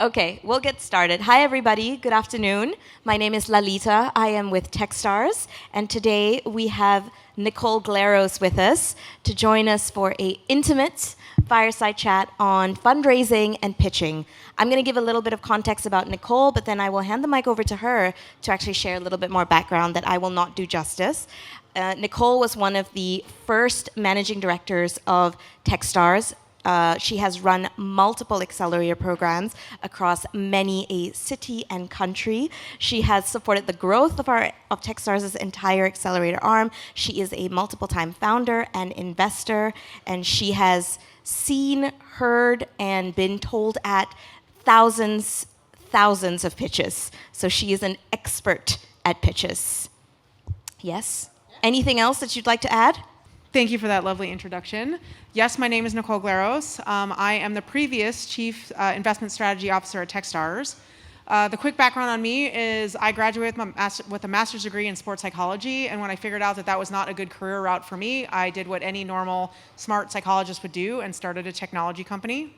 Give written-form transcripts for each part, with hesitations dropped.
Okay, we'll get started. Hi, everybody. Good afternoon. My name is Lalita. I am with Techstars, and today we have Nicole Glaros with us to join us for an intimate fireside chat on fundraising and pitching. I'm going to give a little bit of context about Nicole, but then I will hand the mic over to her to actually share a little bit more background that I will not do justice. Nicole was one of the first managing directors of Techstars. She has run multiple accelerator programs across many a city and country. She has supported the growth of Techstars' entire accelerator arm. She is a multiple-time founder and investor, and she has seen, heard, and been told at thousands of pitches. So she is an expert at pitches. Yes? Anything else that you'd like to add? Thank you for that lovely introduction. Yes, my name is Nicole Glaros. I am the previous Chief Investment Strategy Officer at Techstars. The quick background on me is I graduated with a master's degree in sports psychology, and when I figured out that that was not a good career route for me, I did what any normal smart psychologist would do and started a technology company.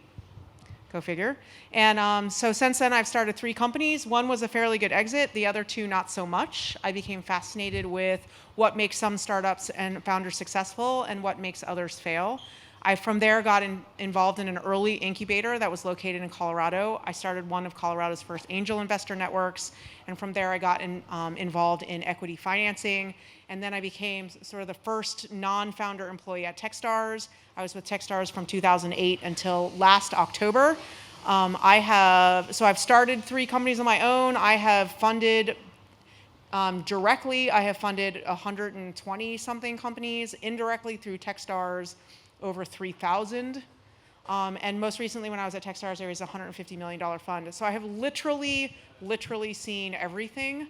Go figure. And so since then, I've started 3 companies. One was a fairly good exit. The other 2, not so much. I became fascinated with what makes some startups and founders successful and what makes others fail. I, from there, got involved in an early incubator that was located in Colorado. I started one of Colorado's first angel investor networks. And from there, I got involved in equity financing. And then I became sort of the first non-founder employee at Techstars. I was with Techstars from 2008 until last October. I've started 3 companies on my own. I have funded directly, I have funded 120 something companies. Indirectly through Techstars, over 3,000. And most recently when I was at Techstars, there was a $150 million fund. So I have literally seen everything.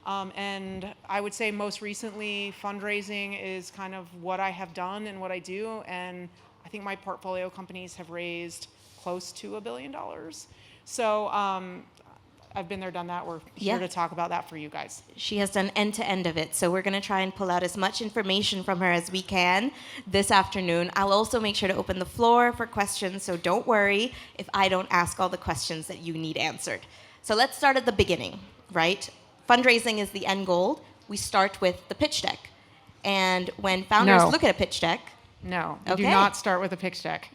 And I would say most recently, fundraising is kind of what I have done and what I do. And I think my portfolio companies have raised close to $1 billion. So I've been there, done that. We're here to talk about that for you guys. She has done end-to-end of it. So we're going to try and pull out as much information from her as we can this afternoon. I'll also make sure to open the floor for questions. So don't worry if I don't ask all the questions that you need answered. So let's start at the beginning, right? Fundraising is the end goal. We start with the pitch deck. And when founders look at a pitch deck... No, we do not start with a pitch deck.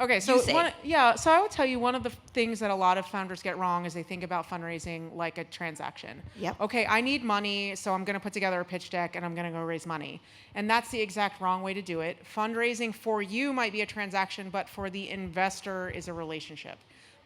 Okay, so so I would tell you one of the things that a lot of founders get wrong is they think about fundraising like a transaction. Yep. Okay, I need money, so I'm going to put together a pitch deck and I'm going to go raise money. And that's the exact wrong way to do it. Fundraising for you might be a transaction, but for the investor is a relationship.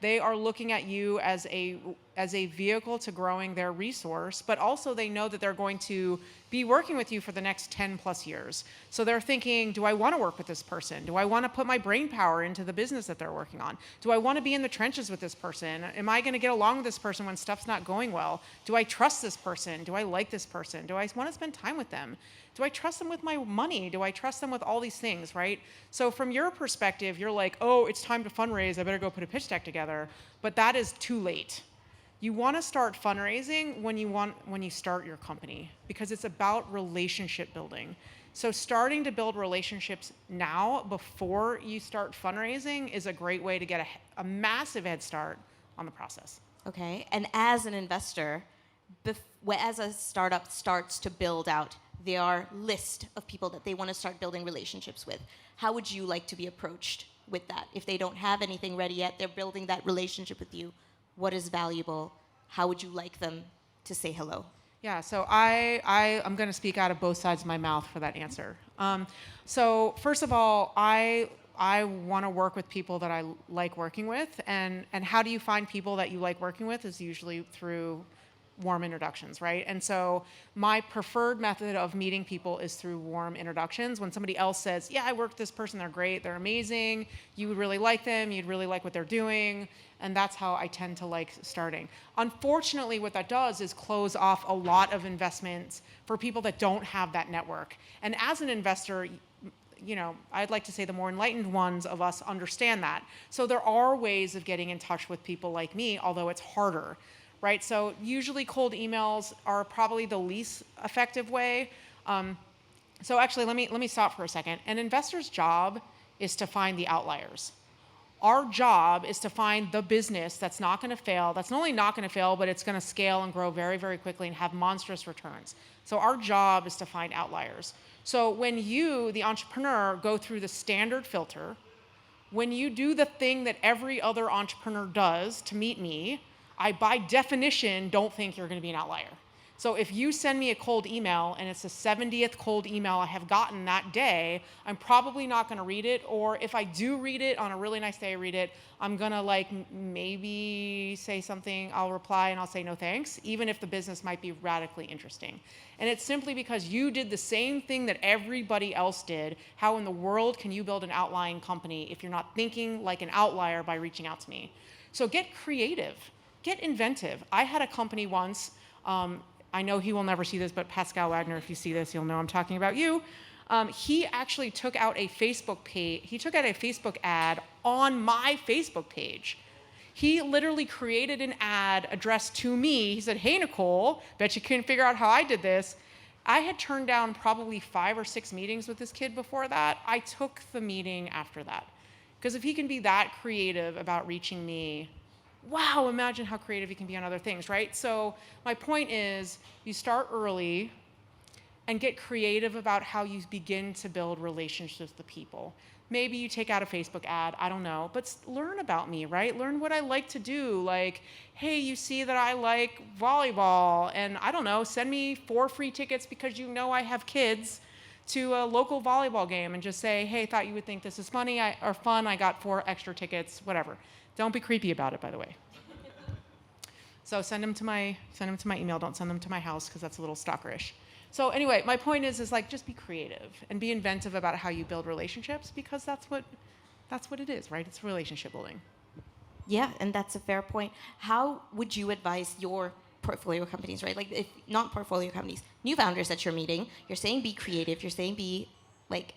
They are looking at you as a vehicle to growing their resource, but also they know that they're going to be working with you for the next 10 plus years. So they're thinking, do I want to work with this person? Do I want to put my brain power into the business that they're working on? Do I want to be in the trenches with this person? Am I going to get along with this person when stuff's not going well? Do I trust this person? Do I like this person? Do I want to spend time with them? Do I trust them with my money? Do I trust them with all these things, right? So from your perspective, you're like, oh, it's time to fundraise. I better go put a pitch deck together. But that is too late. You want to start fundraising when you start your company because it's about relationship building. So starting to build relationships now before you start fundraising is a great way to get a massive head start on the process. Okay, and as an investor, as a startup starts to build out their list of people that they want to start building relationships with, how would you like to be approached with that? If they don't have anything ready yet, they're building that relationship with you. What is valuable? How would you like them to say hello? Yeah, so I'm going to speak out of both sides of my mouth for that answer. So first of all, I want to work with people that I like working with, and how do you find people that you like working with is usually through warm introductions, right? And so my preferred method of meeting people is through warm introductions. When somebody else says, yeah, I work with this person, they're great, they're amazing, you would really like them, you'd really like what they're doing, and that's how I tend to like starting. Unfortunately, what that does is close off a lot of investments for people that don't have that network. And as an investor, you know, I'd like to say the more enlightened ones of us understand that. So there are ways of getting in touch with people like me, although it's harder. Right, so usually cold emails are probably the least effective way. So actually, let me stop for a second. An investor's job is to find the outliers. Our job is to find the business that's not going to fail, that's not only not going to fail, but it's going to scale and grow very, very quickly and have monstrous returns. So our job is to find outliers. So when you, the entrepreneur, go through the standard filter, when you do the thing that every other entrepreneur does to meet me, I, by definition, don't think you're going to be an outlier. So if you send me a cold email and it's the 70th cold email I have gotten that day, I'm probably not going to read it. Or if I do read it on a really nice day, I read it, I'm going to like maybe say something, I'll reply and I'll say no thanks, even if the business might be radically interesting. And it's simply because you did the same thing that everybody else did. How in the world can you build an outlying company if you're not thinking like an outlier by reaching out to me? So get creative, get inventive. I had a company once, I know he will never see this, but Pascal Wagner, if you see this, you'll know I'm talking about you. He actually took out a Facebook page. He took out a Facebook ad on my Facebook page. He literally created an ad addressed to me. He said, "Hey, Nicole, bet you couldn't figure out how I did this." I had turned down probably 5 or 6 meetings with this kid before that. I took the meeting after that. Because if he can be that creative about reaching me, wow, imagine how creative he can be on other things, right? So my point is, you start early and get creative about how you begin to build relationships with people. Maybe you take out a Facebook ad, I don't know, but learn about me, right? Learn what I like to do. Like, hey, you see that I like volleyball, and I don't know, send me 4 free tickets because you know I have kids to a local volleyball game, and just say, hey, thought you would think this is funny or fun, I got 4 extra tickets, whatever. Don't be creepy about it, by the way. So send them to my email. Don't send them to my house because that's a little stalkerish. So anyway, my point is like just be creative and be inventive about how you build relationships, because that's what it is, right? It's relationship building. Yeah, and that's a fair point. How would you advise your portfolio companies, right? Like, if not portfolio companies, new founders that you're meeting, you're saying be creative. You're saying be like,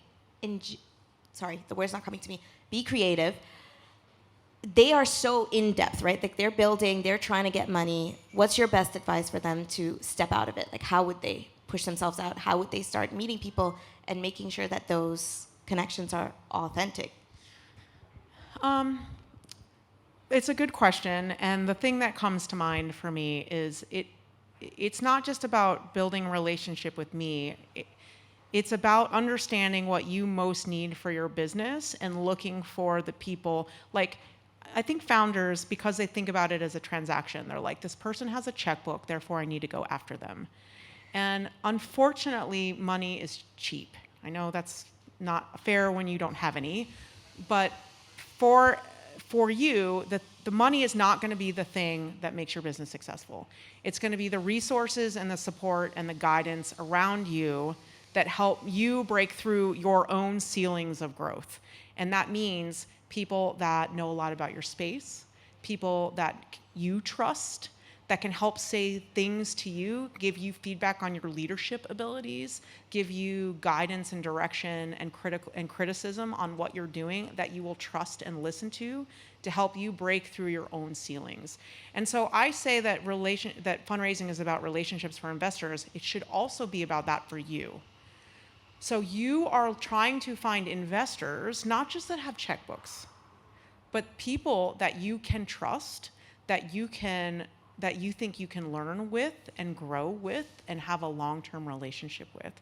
sorry, the word's not coming to me. Be creative. They are so in depth, right? Like they're building, they're trying to get money. What's your best advice for them to step out of it? Like, how would they push themselves out? How would they start meeting people and making sure that those connections are authentic? It's a good question, and the thing that comes to mind for me is it's not just about building a relationship with me. It's about understanding what you most need for your business and looking for the people. Like, I think founders, because they think about it as a transaction, they're like, this person has a checkbook, therefore I need to go after them. And unfortunately, money is cheap. I know that's not fair when you don't have any, but for you, the money is not going to be the thing that makes your business successful. It's going to be the resources and the support and the guidance around you that help you break through your own ceilings of growth. And that means people that know a lot about your space, people that you trust, that can help say things to you, give you feedback on your leadership abilities, give you guidance and direction and criticism on what you're doing that you will trust and listen to help you break through your own ceilings. And so I say that that fundraising is about relationships for investors. It should also be about that for you. So you are trying to find investors, not just that have checkbooks, but people that you can trust, that you think you can learn with and grow with and have a long-term relationship with.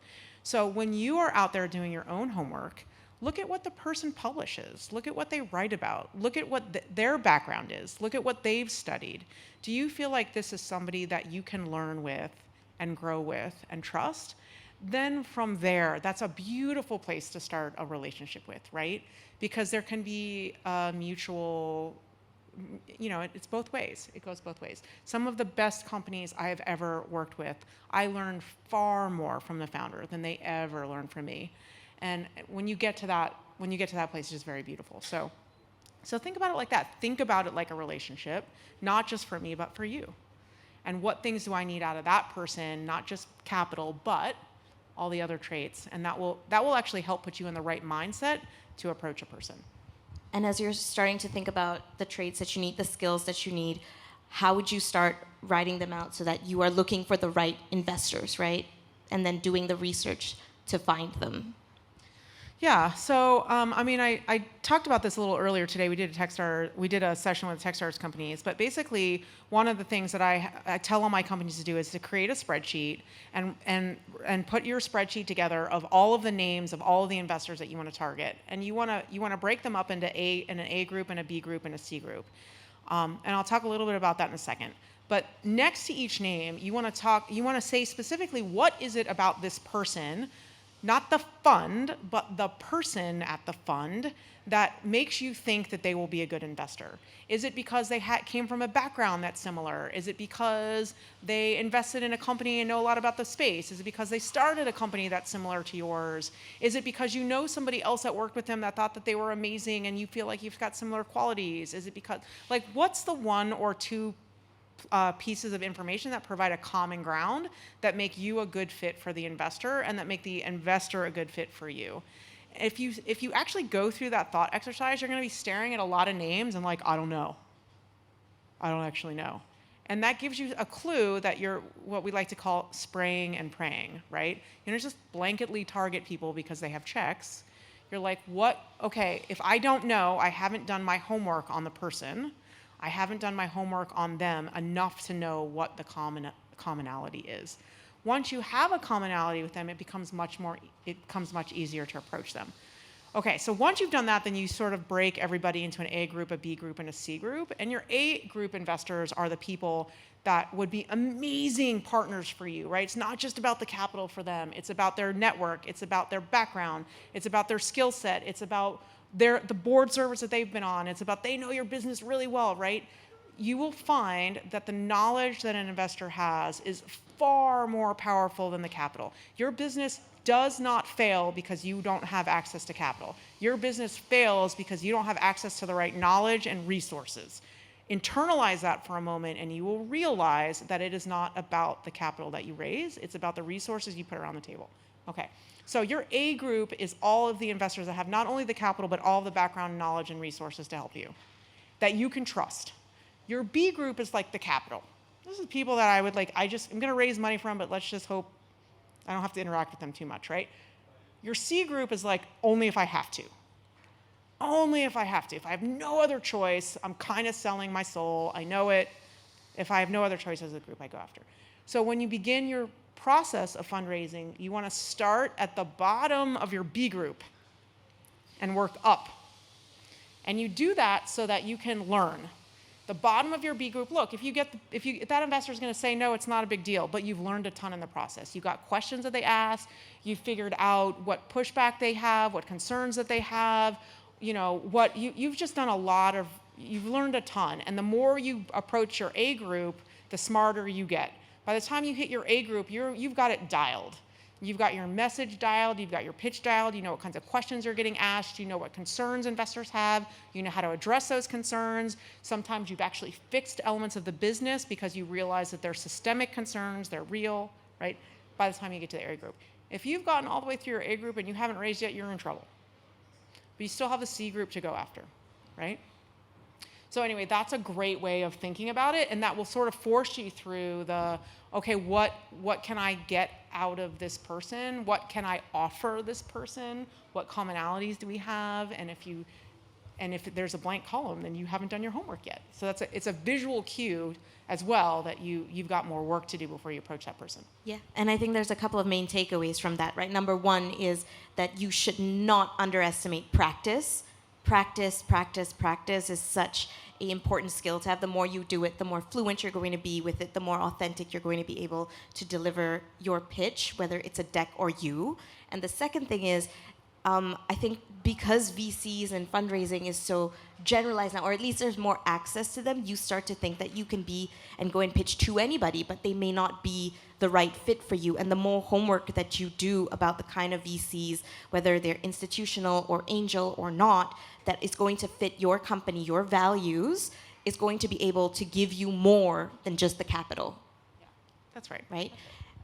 So when you are out there doing your own homework, look at what the person publishes. Look at what they write about. Look at what their background is. Look at what they've studied. Do you feel like this is somebody that you can learn with and grow with and trust? Then from there, that's a beautiful place to start a relationship with, right? Because there can be a mutual, it's both ways. It goes both ways. Some of the best companies I have ever worked with, I learned far more from the founder than they ever learned from me. And when you get to that place, it's just very beautiful. So think about it like that. Think about it like a relationship, not just for me, but for you. And what things do I need out of that person? Not just capital, but all the other traits. And that will actually help put you in the right mindset to approach a person. And as you're starting to think about the traits that you need, the skills that you need, how would you start writing them out so that you are looking for the right investors, right? And then doing the research to find them. Yeah. So, I mean, I talked about this a little earlier today. We did a session with Techstars companies, but basically, one of the things that I tell all my companies to do is to create a spreadsheet and put your spreadsheet together of all of the names of all of the investors that you want to target, and you want to break them up into an A group and a B group and a C group, and I'll talk a little bit about that in a second. But next to each name, you want to say specifically what is it about this person, not the fund, but the person at the fund that makes you think that they will be a good investor. Is it because they came from a background that's similar? Is it because they invested in a company and know a lot about the space? Is it because they started a company that's similar to yours? Is it because you know somebody else that worked with them that thought that they were amazing and you feel like you've got similar qualities? Is it because, like, what's the one or two pieces of information that provide a common ground that make you a good fit for the investor and that make the investor a good fit for you? If you actually go through that thought exercise, you're going to be staring at a lot of names and like, I don't know. I don't actually know. And that gives you a clue that you're what we like to call spraying and praying, right? You don't just blanketly target people because they have checks. You're like, okay, if I don't know, I haven't done my homework on the person. I haven't done my homework on them enough to know what the commonality is. Once you have a commonality with them, it becomes much easier to approach them. Okay, so once you've done that, then you sort of break everybody into an A group, a B group, and a C group. And your A group investors are the people that would be amazing partners for you, right? It's not just about the capital for them. It's about their network. It's about their background. It's about their skill set. It's about the board service that they've been on. It's about they know your business really well, right? You will find that the knowledge that an investor has is far more powerful than the capital. Your business does not fail because you don't have access to capital. Your business fails because you don't have access to the right knowledge and resources. Internalize that for a moment and you will realize that it is not about the capital that you raise, it's about the resources you put around the table. Okay, so your A group is all of the investors that have not only the capital, but all of the background, knowledge, and resources to help you, that you can trust. Your B group is like the capital. This is people that I would like, I'm gonna raise money from, but let's just hope I don't have to interact with them too much, right? Your C group is like, only if I have to. Only if I have to. If I have no other choice, I'm kind of selling my soul, I know it. If I have no other choice as a group, I go after. So when you begin your process of fundraising, you want to start at the bottom of your B group and work up. And you do that so that you can learn. The bottom of your B group, look, if that investor is going to say no, it's not a big deal, but you've learned a ton in the process. You got questions that they ask, you figured out what pushback they have, what concerns that they have, you've just done you've learned a ton. And the more you approach your A group, the smarter you get. By the time you hit your A group, you've got it dialed. You've got your message dialed, you've got your pitch dialed, you know what kinds of questions you're getting asked, you know what concerns investors have, you know how to address those concerns. Sometimes you've actually fixed elements of the business because you realize that they're systemic concerns, they're real, right? By the time you get to the A group. If you've gotten all the way through your A group and you haven't raised yet, you're in trouble. But you still have the C group to go after, right? So anyway, that's a great way of thinking about it, and that will sort of force you through okay, what can I get out of this person? What can I offer this person? What commonalities do we have? And if there's a blank column, then you haven't done your homework yet. So it's a visual cue as well that you've got more work to do before you approach that person. Yeah, and I think there's a couple of main takeaways from that, right? Number one is that you should not underestimate practice. Practice is such an important skill to have. The more you do it, the more fluent you're going to be with it, the more authentic you're going to be able to deliver your pitch, whether it's a deck or you. And the second thing is, I think because VCs and fundraising is so generalized now, or at least there's more access to them, you start to think that you can be and go and pitch to anybody, but they may not be the right fit for you. And the more homework that you do about the kind of VCs, whether they're institutional or angel or not, that is going to fit your company, your values, is going to be able to give you more than just the capital. Yeah, that's right. Right?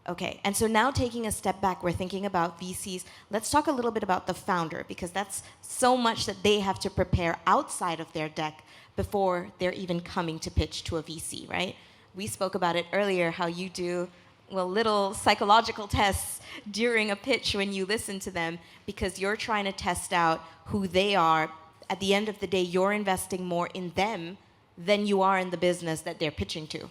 Okay, and so now taking a step back, we're thinking about VCs. Let's talk a little bit about the founder, because that's so much that they have to prepare outside of their deck before they're even coming to pitch to a VC, right? We spoke about it earlier, how you do well, little psychological tests during a pitch when you listen to them, because you're trying to test out who they are. At the end of the day, you're investing more in them than you are in the business that they're pitching to.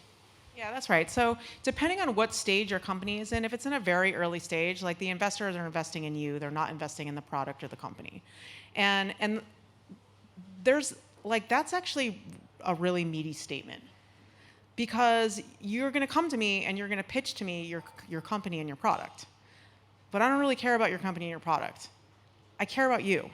Yeah, that's right. So depending on what stage your company is in, if it's in a very early stage, like the investors are investing in you, they're not investing in the product or the company. And there's like, that's actually a really meaty statement, because you're going to come to me and you're going to pitch to me your company and your product. But I don't really care about your company and your product. I care about you.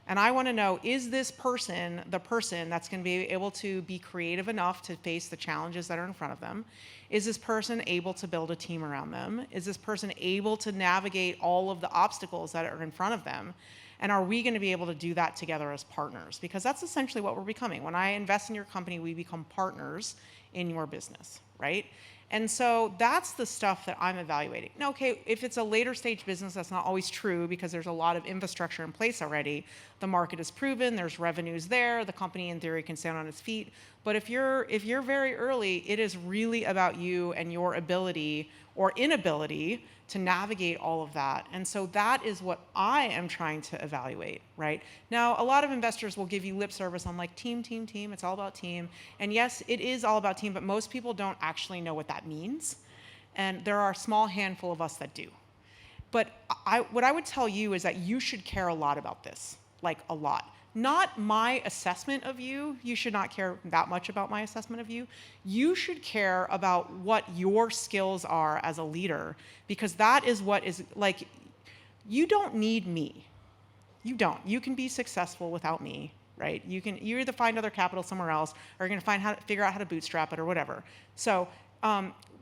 And I want to know, is this person the person that's going to be able to be creative enough to face the challenges that are in front of them? Is this person able to build a team around them? Is this person able to navigate all of the obstacles that are in front of them? And are we going to be able to do that together as partners? Because that's essentially what we're becoming. When I invest in your company, we become partners in your business, right? And so that's the stuff that I'm evaluating. Now, okay, if it's a later stage business, that's not always true, because there's a lot of infrastructure in place already. The market is proven, there's revenues there, the company in theory can stand on its feet. But if you're very early, it is really about you and your ability or inability to navigate all of that. And so that is what I am trying to evaluate, right? Now, a lot of investors will give you lip service on like team, it's all about team. And yes, it is all about team, but most people don't actually know what that means. And there are a small handful of us that do. But what I would tell you is that you should care a lot about this, like a lot. Not my assessment of you. You should not care that much about my assessment of you. You should care about what your skills are as a leader, because that is what is like, you don't need me. You don't. You can be successful without me, right? You either find other capital somewhere else, or you're going to figure out how to bootstrap it or whatever. So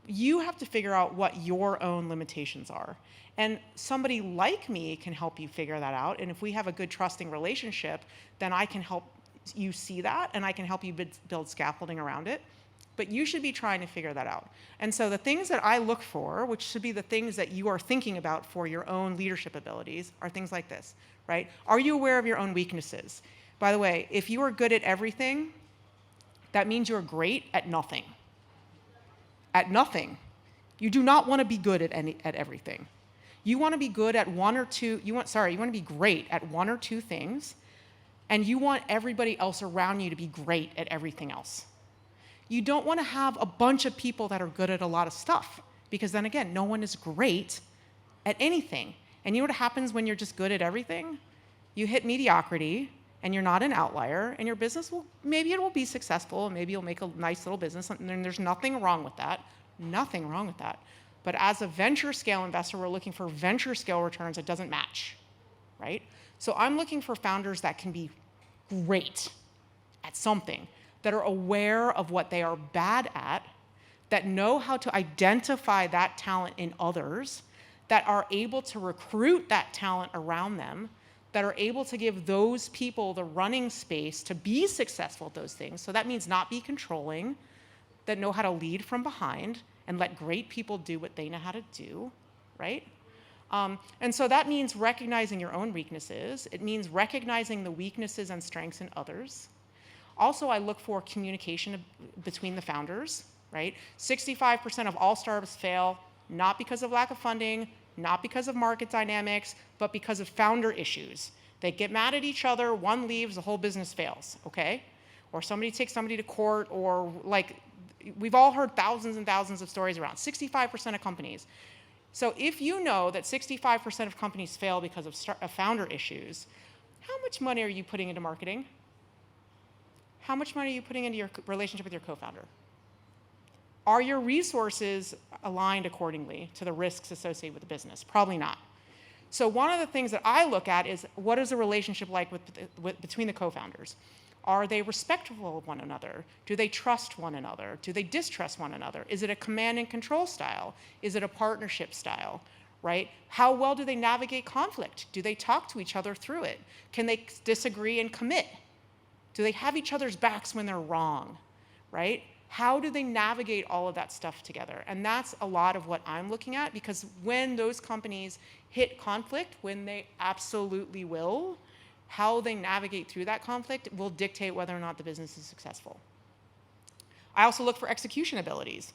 you have to figure out what your own limitations are. And somebody like me can help you figure that out. And if we have a good trusting relationship, then I can help you see that, and I can help you build scaffolding around it. But you should be trying to figure that out. And so the things that I look for, which should be the things that you are thinking about for your own leadership abilities, are things like this, right? Are you aware of your own weaknesses? By the way, if you are good at everything, that means you're great at nothing. At nothing. You do not want to be good at everything. You want to be good at one or two, you want to be great at one or two things, and you want everybody else around you to be great at everything else. You don't want to have a bunch of people that are good at a lot of stuff, because then again, no one is great at anything. And you know what happens when you're just good at everything? You hit mediocrity, and you're not an outlier, and your business maybe it will be successful, maybe you'll make a nice little business, and there's nothing wrong with that. Nothing wrong with that. But as a venture scale investor, we're looking for venture scale returns that doesn't match, right? So I'm looking for founders that can be great at something, that are aware of what they are bad at, that know how to identify that talent in others, that are able to recruit that talent around them, that are able to give those people the running space to be successful at those things. So that means not be controlling, that know how to lead from behind and let great people do what they know how to do, right? And so that means recognizing your own weaknesses. It means recognizing the weaknesses and strengths in others. Also, I look for communication between the founders, right? 65% of all startups fail, not because of lack of funding, not because of market dynamics, but because of founder issues. They get mad at each other, one leaves, the whole business fails, okay? Or somebody takes somebody to court, or like, we've all heard thousands and thousands of stories around 65% of companies. So if you know that 65% of companies fail because of founder issues, how much money are you putting into marketing? How much money are you putting into your relationship with your co-founder? Are your resources aligned accordingly to the risks associated with the business? Probably not. So one of the things that I look at is, what is the relationship like between the co-founders? Are they respectful of one another? Do they trust one another? Do they distrust one another? Is it a command and control style? Is it a partnership style, right? How well do they navigate conflict? Do they talk to each other through it? Can they disagree and commit? Do they have each other's backs when they're wrong, right? How do they navigate all of that stuff together? And that's a lot of what I'm looking at, because when those companies hit conflict, when they absolutely will, how they navigate through that conflict will dictate whether or not the business is successful. I also look for execution abilities.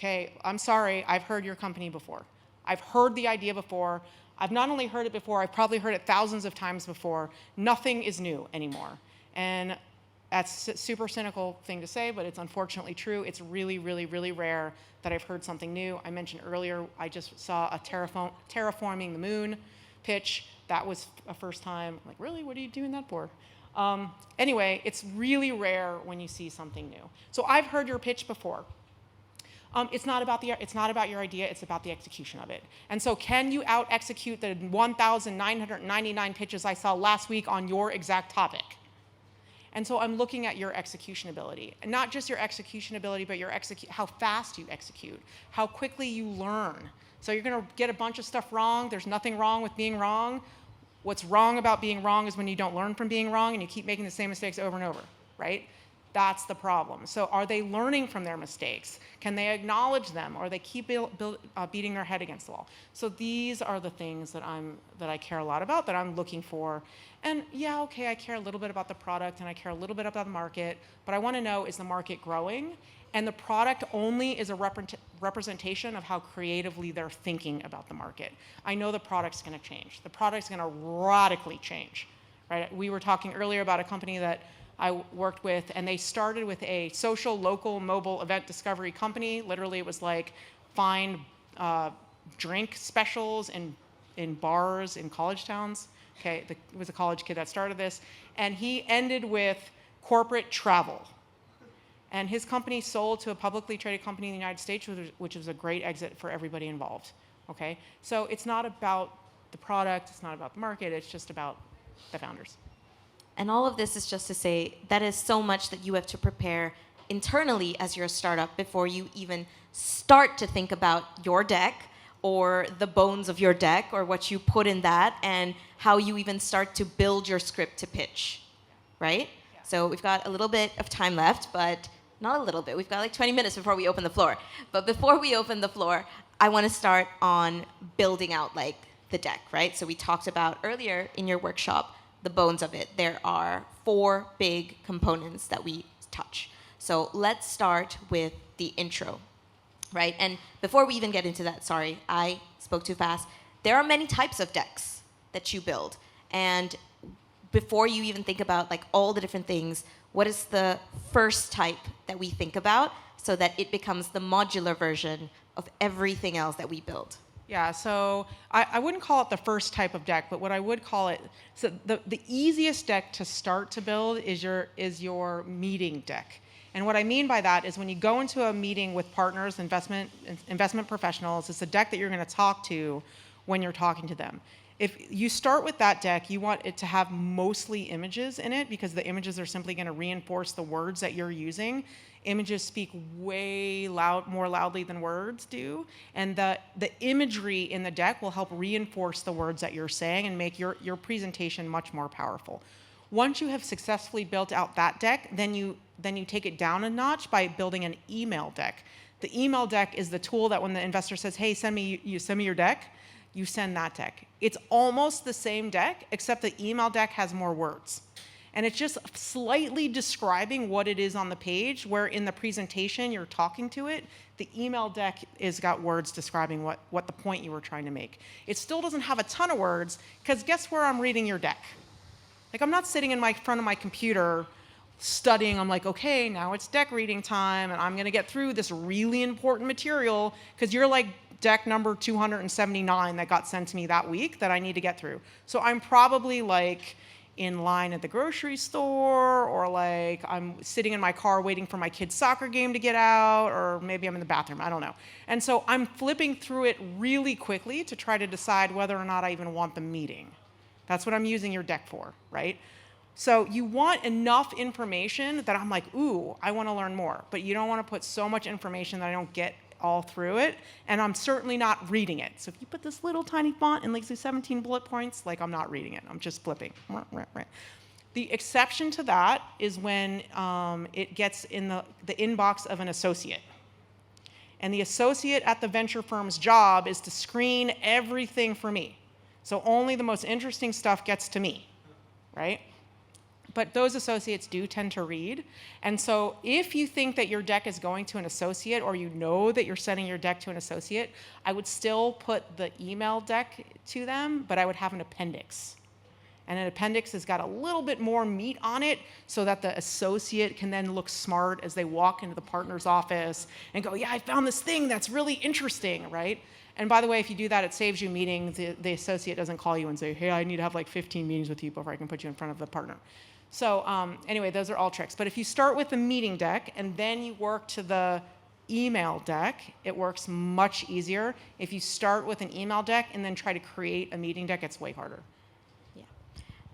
Okay, I'm sorry, I've heard your company before. I've heard the idea before. I've not only heard it before, I've probably heard it thousands of times before. Nothing is new anymore. And that's a super cynical thing to say, but it's unfortunately true. It's really, really, really rare that I've heard something new. I mentioned earlier, I just saw a terraforming the moon pitch. That was a first time. I'm like, really? What are you doing that for? Anyway, it's really rare when you see something new. So I've heard your pitch before. It's not about your idea, it's about the execution of it. And so can you out-execute the 1,999 pitches I saw last week on your exact topic? And so I'm looking at your execution ability. And not just your execution ability, but how fast you execute, how quickly you learn. So you're gonna get a bunch of stuff wrong. There's nothing wrong with being wrong. What's wrong about being wrong is when you don't learn from being wrong and you keep making the same mistakes over and over, right? That's the problem. So are they learning from their mistakes? Can they acknowledge them, or they keep beating their head against the wall? So these are the things that I care a lot about, that I'm looking for. And yeah, okay, I care a little bit about the product and I care a little bit about the market, but I want to know, is the market growing? And the product only is a representation of how creatively they're thinking about the market. I know the product's going to change. The product's going to radically change, right? We were talking earlier about a company that I worked with, and they started with a social, local, mobile event discovery company. Literally, it was like find drink specials in bars in college towns. Okay, it was a college kid that started this, and he ended with corporate travel. And his company sold to a publicly traded company in the United States, which was a great exit for everybody involved. Okay, so it's not about the product, it's not about the market, it's just about the founders. And all of this is just to say that is so much that you have to prepare internally as you're a startup before you even start to think about your deck or the bones of your deck or what you put in that and how you even start to build your script to pitch, right? Yeah. So we've got a little bit of time left, but not a little bit. We've got like 20 minutes before we open the floor. But before we open the floor, I want to start on building out like the deck, right? So we talked about earlier in your workshop the bones of it. There are 4 big components that we touch. So let's start with the intro, right? And before we even get into that, sorry, I spoke too fast. There are many types of decks that you build. And before you even think about like all the different things, what is the first type that we think about so that it becomes the modular version of everything else that we build? Yeah, so I wouldn't call it the first type of deck, but what I would call it, so the easiest deck to start to build is your meeting deck. And what I mean by that is when you go into a meeting with partners, investment professionals, it's a deck that you're going to talk to when you're talking to them. If you start with that deck, you want it to have mostly images in it because the images are simply going to reinforce the words that you're using. Images speak way more loudly than words do, and the imagery in the deck will help reinforce the words that you're saying and make your presentation much more powerful. Once you have successfully built out that deck, then you take it down a notch by building an email deck. The email deck is the tool that when the investor says, "Hey, send me your deck," you send that deck. It's almost the same deck, except the email deck has more words. And it's just slightly describing what it is on the page, where in the presentation you're talking to it. The email deck is got words describing what the point you were trying to make. It still doesn't have a ton of words, because guess where I'm reading your deck? Like, I'm not sitting in front of my computer studying. I'm like, okay, now it's deck reading time, and I'm going to get through this really important material, because you're like deck number 279 that got sent to me that week that I need to get through. So I'm probably like in line at the grocery store, or like I'm sitting in my car waiting for my kid's soccer game to get out, or maybe I'm in the bathroom, I don't know. And so I'm flipping through it really quickly to try to decide whether or not I even want the meeting. That's what I'm using your deck for, right? So you want enough information that I'm like, ooh, I want to learn more. But you don't want to put so much information that I don't get all through it, and I'm certainly not reading it. So if you put this little tiny font and like 17 bullet points, like I'm not reading it, I'm just flipping. The exception to that is when it gets in the inbox of an associate. And the associate at the venture firm's job is to screen everything for me. So only the most interesting stuff gets to me, right? but those associates do tend to read. And so if you think that your deck is going to an associate, or you know that you're sending your deck to an associate, I would still put the email deck to them, but I would have an appendix. And an appendix has got a little bit more meat on it so that the associate can then look smart as they walk into the partner's office and go, yeah, I found this thing that's really interesting, right? And by the way, if you do that, it saves you meetings. The associate doesn't call you and say, hey, I need to have like 15 meetings with you before I can put you in front of the partner. So anyway, those are all tricks. But if you start with the meeting deck and then you work to the email deck, it works much easier. If you start with an email deck and then try to create a meeting deck, it's way harder. Yeah.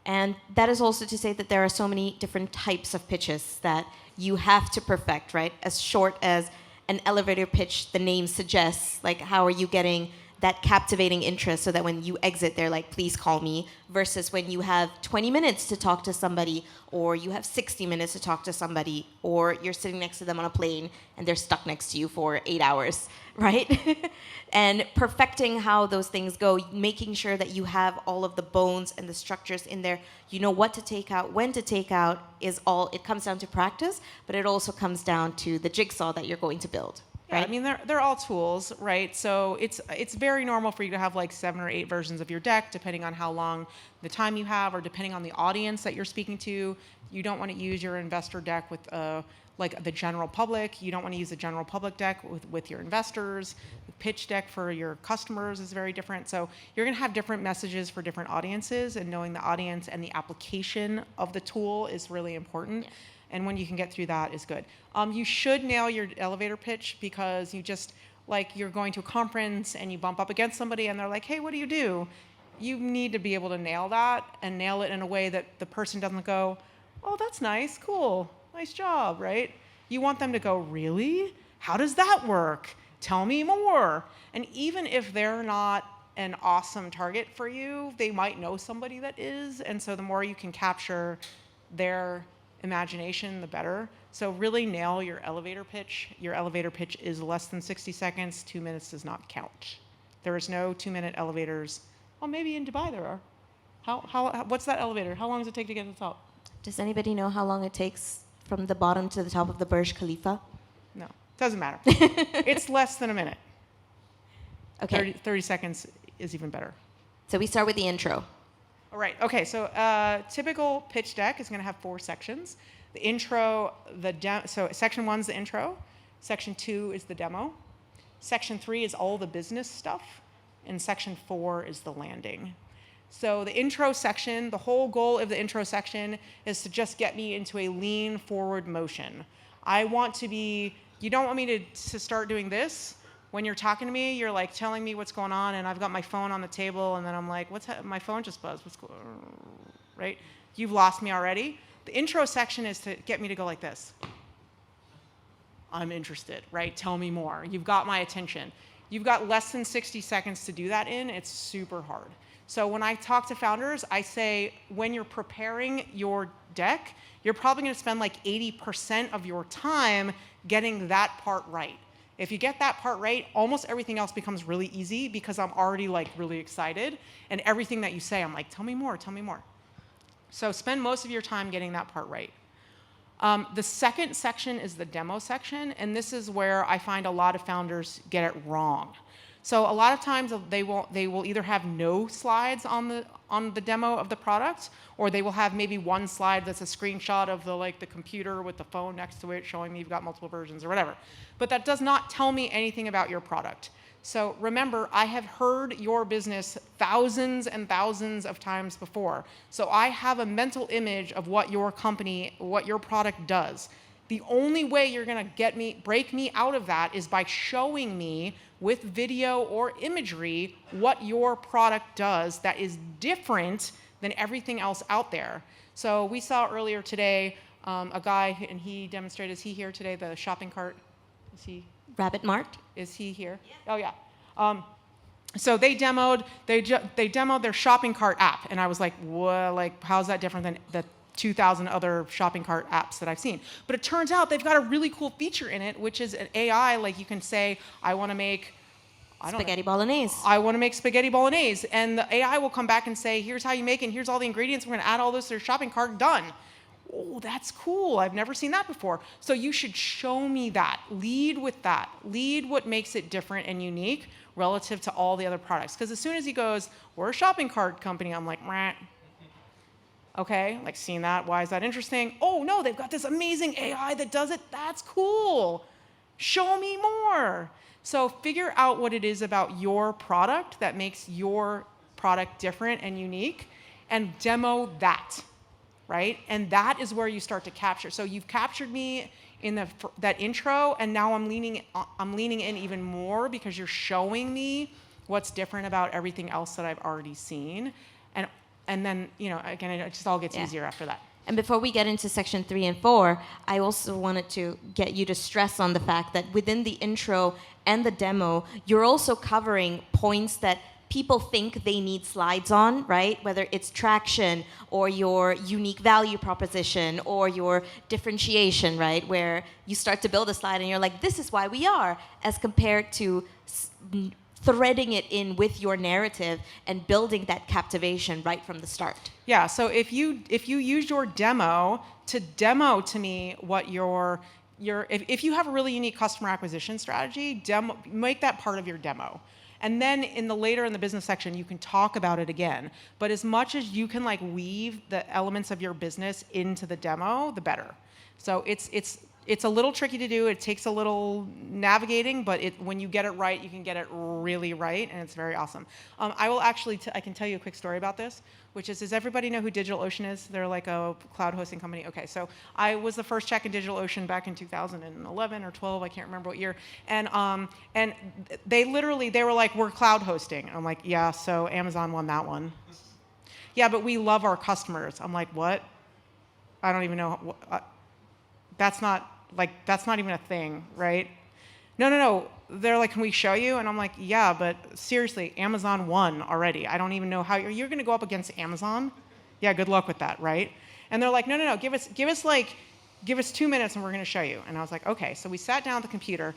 And that is also to say that there are so many different types of pitches that you have to perfect, right? As short as an elevator pitch, the name suggests, like how are you getting that captivating interest so that when you exit, they're like, please call me, versus when you have 20 minutes to talk to somebody, or you have 60 minutes to talk to somebody, or you're sitting next to them on a plane and they're stuck next to you for 8 hours, right? And perfecting how those things go, making sure that you have all of the bones and the structures in there, you know what to take out, when to take out, is all, it comes down to practice, but it also comes down to the jigsaw that you're going to build. Yeah, right? I mean, they're all tools, right? So it's very normal for you to have like 7 or 8 versions of your deck, depending on how long the time you have, or depending on the audience that you're speaking to. You don't want to use your investor deck with like the general public. You don't want to use the general public deck with your investors. The pitch deck for your customers is very different. So you're going to have different messages for different audiences, and knowing the audience and the application of the tool is really important. Yeah. And when you can get through that is good. You should nail your elevator pitch, because you just, like, you're going to a conference and you bump up against somebody and they're like, hey, what do? You need to be able to nail that, and nail it in a way that the person doesn't go, oh, that's nice, cool, nice job, right? You want them to go, really? How does that work? Tell me more. And even if they're not an awesome target for you, they might know somebody that is. And so the more you can capture their imagination, the better. So really nail your elevator pitch. Your elevator pitch is less than 60 seconds. 2 minutes does not count. There is no 2-minute elevators. Well, maybe in Dubai there are. What's that elevator? How long does it take to get to the top? Does anybody know how long it takes from the bottom to the top of the Burj Khalifa? No, doesn't matter. It's less than a minute. Okay. 30 seconds is even better. So we start with the intro. All right. Okay. So typical pitch deck is going to have 4 sections. The intro, so section 1 is the intro. Section 2 is the demo. Section 3 is all the business stuff. And section 4 is the landing. So the intro section, the whole goal of the intro section is to just get me into a lean forward motion. I want to be, you don't want me to start doing this. When you're talking to me, you're like telling me what's going on, and I've got my phone on the table, and then I'm like, my phone just buzzed. What's going on? Right? You've lost me already. The intro section is to get me to go like this. I'm interested, right? Tell me more. You've got my attention. You've got less than 60 seconds to do that in. It's super hard. So when I talk to founders, I say, when you're preparing your deck, you're probably going to spend like 80% of your time getting that part right. If you get that part right, almost everything else becomes really easy, because I'm already like really excited, and everything that you say, I'm like, tell me more, tell me more. So spend most of your time getting that part right. The second section is the demo section, and this is where I find a lot of founders get it wrong. So a lot of times they will either have no slides on the demo of the product, or they will have maybe one slide that's a screenshot of the computer with the phone next to it showing me you've got multiple versions or whatever. But that does not tell me anything about your product. So remember, I have heard your business thousands and thousands of times before. So I have a mental image of what your company, what your product does. The only way you're going to break me out of that is by showing me with video or imagery what your product does that is different than everything else out there. So we saw earlier today a guy, and he demonstrated, is he here today, the shopping cart? Is he? Rabbit Mart? Is he here? Yeah. Oh, yeah. So they demoed their shopping cart app, and I was like, whoa, like, how's that different than the 2,000 other shopping cart apps that I've seen? But it turns out they've got a really cool feature in it, which is an AI. Like, you can say, I want to make spaghetti bolognese. I want to make spaghetti bolognese. And the AI will come back and say, here's how you make it, and here's all the ingredients. We're going to add all this to your shopping cart. Done. oh, that's cool. I've never seen that before. So you should show me that. Lead with that. Lead what makes it different and unique relative to all the other products. Because as soon as he goes, we're a shopping cart company, I'm like, meh. Okay, like seeing that, why is that interesting? Oh no, they've got this amazing AI that does it, that's cool. Show me more. So figure out what it is about your product that makes your product different and unique and demo that, right? And that is where you start to capture. So you've captured me in that intro, and now I'm leaning in even more because you're showing me what's different about everything else that I've already seen. And then, again, it just all gets easier after that. And before we get into section 3 and 4, I also wanted to get you to stress on the fact that within the intro and the demo, you're also covering points that people think they need slides on, right? Whether it's traction or your unique value proposition or your differentiation, right? Where you start to build a slide and you're like, this is why we are, as compared to threading it in with your narrative and building that captivation right from the start. Yeah, so if you use your demo to me what if you have a really unique customer acquisition strategy, make that part of your demo. And then later in the business section, you can talk about it again. But as much as you can weave the elements of your business into the demo, the better. So it's a little tricky to do. It takes a little navigating, but when you get it right, you can get it really right, and it's very awesome. I can tell you a quick story about this, which is, does everybody know who DigitalOcean is? They're like a cloud hosting company. Okay, so I was the first check in DigitalOcean back in 2011 or 12, I can't remember what year, and they were like, we're cloud hosting. And I'm like, yeah, so Amazon won that one. Yeah, but we love our customers. I'm like, what? I don't even know. That's not even a thing, right? No. They're like, can we show you? And I'm like, yeah, but seriously, Amazon won already. I don't even know how you're going to go up against Amazon. Yeah, good luck with that, right? And they're like, no, give us 2 minutes and we're going to show you. And I was like, okay. So we sat down at the computer,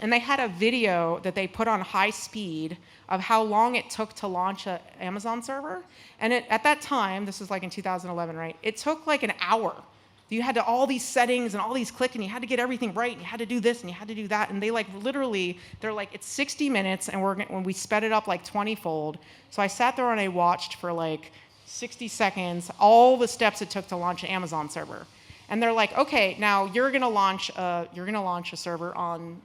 and they had a video that they put on high speed of how long it took to launch an Amazon server. And at that time, this was like in 2011, right? It took like an hour. You had all these settings and all these click, and you had to get everything right, and you had to do this, and you had to do that, and they're like, it's 60 minutes, and when we sped it up like 20-fold. So I sat there and I watched for like 60 seconds all the steps it took to launch an Amazon server. And they're like, okay, now you're gonna launch a server on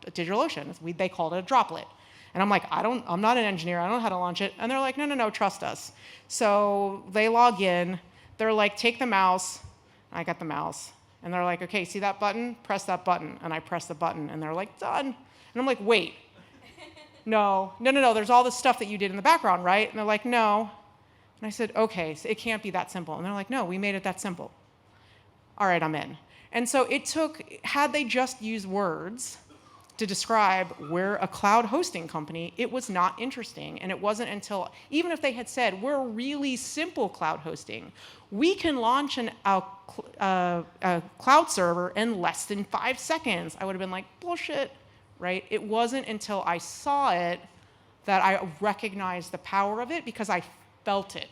DigitalOcean. They called it a droplet. And I'm like, I'm not an engineer, I don't know how to launch it. And they're like, no, trust us. So they log in, they're like, take the mouse. I got the mouse. And they're like, okay, see that button? Press that button. And I press the button. And they're like, done. And I'm like, wait. No, there's all this stuff that you did in the background, right? And they're like, no. And I said, okay, so it can't be that simple. And they're like, no, we made it that simple. All right, I'm in. And so had they just used words to describe we're a cloud hosting company, it was not interesting. And it wasn't until, even if they had said, we're really simple cloud hosting, we can launch a cloud server in less than 5 seconds, I would have been like, bullshit, right? It wasn't until I saw it that I recognized the power of it, because I felt it.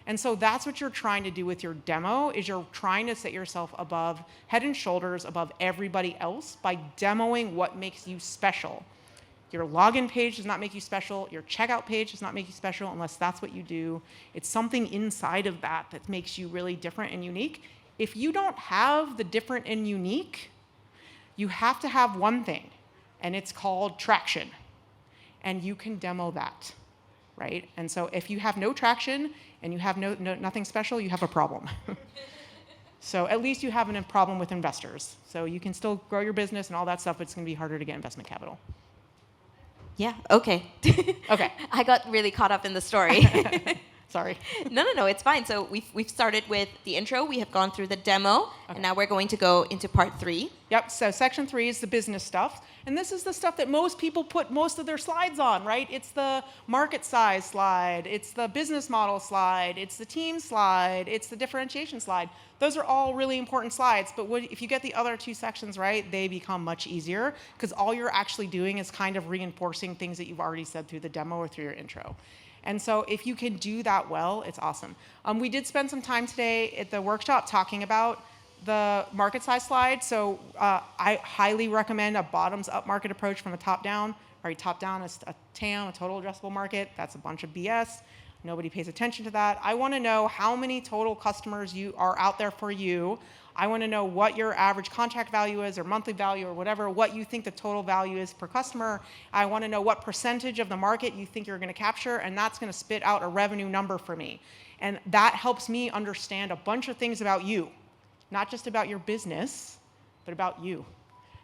And so that's what you're trying to do with your demo, is you're trying to set yourself above, head and shoulders above everybody else by demoing what makes you special. Your login page does not make you special. Your checkout page does not make you special unless that's what you do. It's something inside of that makes you really different and unique. If you don't have the different and unique, you have to have one thing, and it's called traction. And you can demo that, right? And so if you have no traction and you have nothing special, you have a problem. So at least you have a problem with investors. So you can still grow your business and all that stuff, but it's going to be harder to get investment capital. Yeah, okay. Okay. I got really caught up in the story. Sorry. No, it's fine. So we've started with the intro, we have gone through the demo, and now we're going to go into part 3. Yep, so section 3 is the business stuff. And this is the stuff that most people put most of their slides on, right? It's the market size slide, it's the business model slide, it's the team slide, it's the differentiation slide. Those are all really important slides, but if you get the other 2 sections right, they become much easier, because all you're actually doing is kind of reinforcing things that you've already said through the demo or through your intro. And so if you can do that well, it's awesome. We did spend some time today at the workshop talking about the market size slide. So I highly recommend a bottoms up market approach from a top down. Right, top down is a TAM, a total addressable market. That's a bunch of BS. Nobody pays attention to that. I want to know how many total customers you are out there for you. I want to know what your average contract value is or monthly value or whatever, what you think the total value is per customer. I want to know what percentage of the market you think you're going to capture, and that's going to spit out a revenue number for me. And that helps me understand a bunch of things about you, not just about your business, but about you.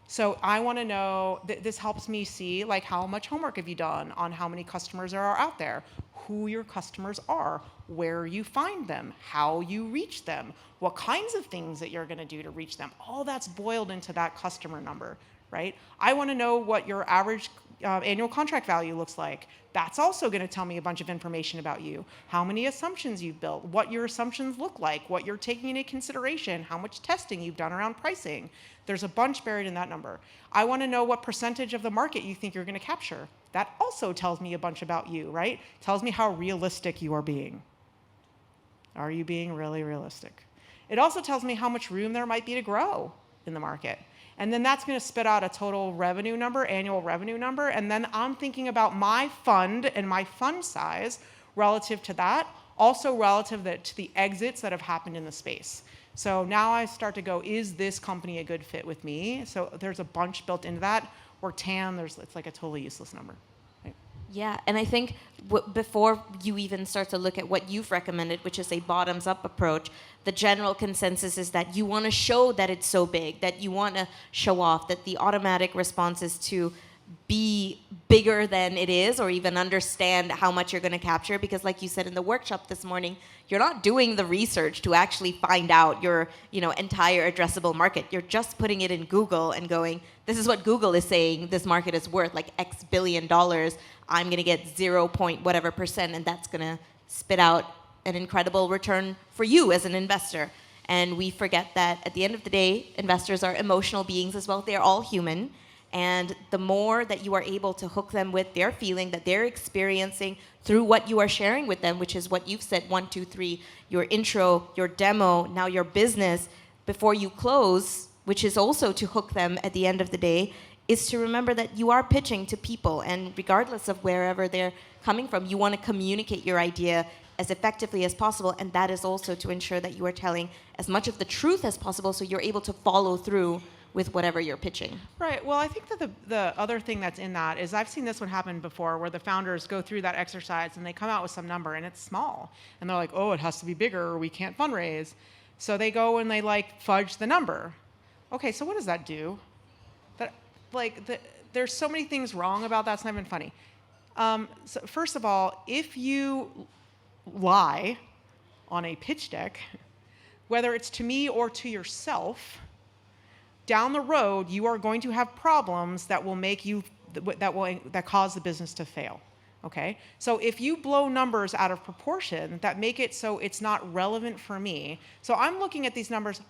So I want to know, this helps me see like how much homework have you done on how many customers there are out there, who your customers are, where you find them, how you reach them, what kinds of things that you're going to do to reach them. All that's boiled into that customer number, right? I want to know what your average annual contract value looks like. That's also going to tell me a bunch of information about you. How many assumptions you've built, what your assumptions look like, what you're taking into consideration, how much testing you've done around pricing. There's a bunch buried in that number. I want to know what percentage of the market you think you're going to capture. That also tells me a bunch about you, right? Tells me how realistic you are being. Are you being really realistic? It also tells me how much room there might be to grow in the market. And then that's going to spit out a total revenue number, annual revenue number. And then I'm thinking about my fund and my fund size relative to that, also relative to the exits that have happened in the space. So now I start to go, is this company a good fit with me? So there's a bunch built into that. Or TAM, it's like a totally useless number. Right? Yeah, and I think before you even start to look at what you've recommended, which is a bottoms-up approach, the general consensus is that you want to show that it's so big, that you want to show off, that the automatic response is to be bigger than it is, or even understand how much you're going to capture. Because like you said in the workshop this morning, you're not doing the research to actually find out your entire addressable market. You're just putting it in Google and going, this is what Google is saying this market is worth, like X billion dollars. I'm going to get 0 point whatever percent, and that's going to spit out an incredible return for you as an investor. And we forget that at the end of the day, investors are emotional beings as well. They're all human. And the more that you are able to hook them with their feeling that they're experiencing through what you are sharing with them, which is what you've said, 1, 2, 3, your intro, your demo, now your business, before you close, which is also to hook them at the end of the day, is to remember that you are pitching to people. And regardless of wherever they're coming from, you want to communicate your idea as effectively as possible. And that is also to ensure that you are telling as much of the truth as possible so you're able to follow through with whatever you're pitching. Right. Well, I think that the other thing that's in that is I've seen this one happen before where the founders go through that exercise and they come out with some number and it's small. And they're like, oh, it has to be bigger or we can't fundraise. So they go and they like fudge the number. Okay, so what does that do? There's so many things wrong about that. It's not even funny. So first of all, if you lie on a pitch deck, whether it's to me or to yourself, down the road, you are going to have problems that will make you that cause the business to fail. Okay? So if you blow numbers out of proportion that make it so it's not relevant for me. So I'm looking at these numbers.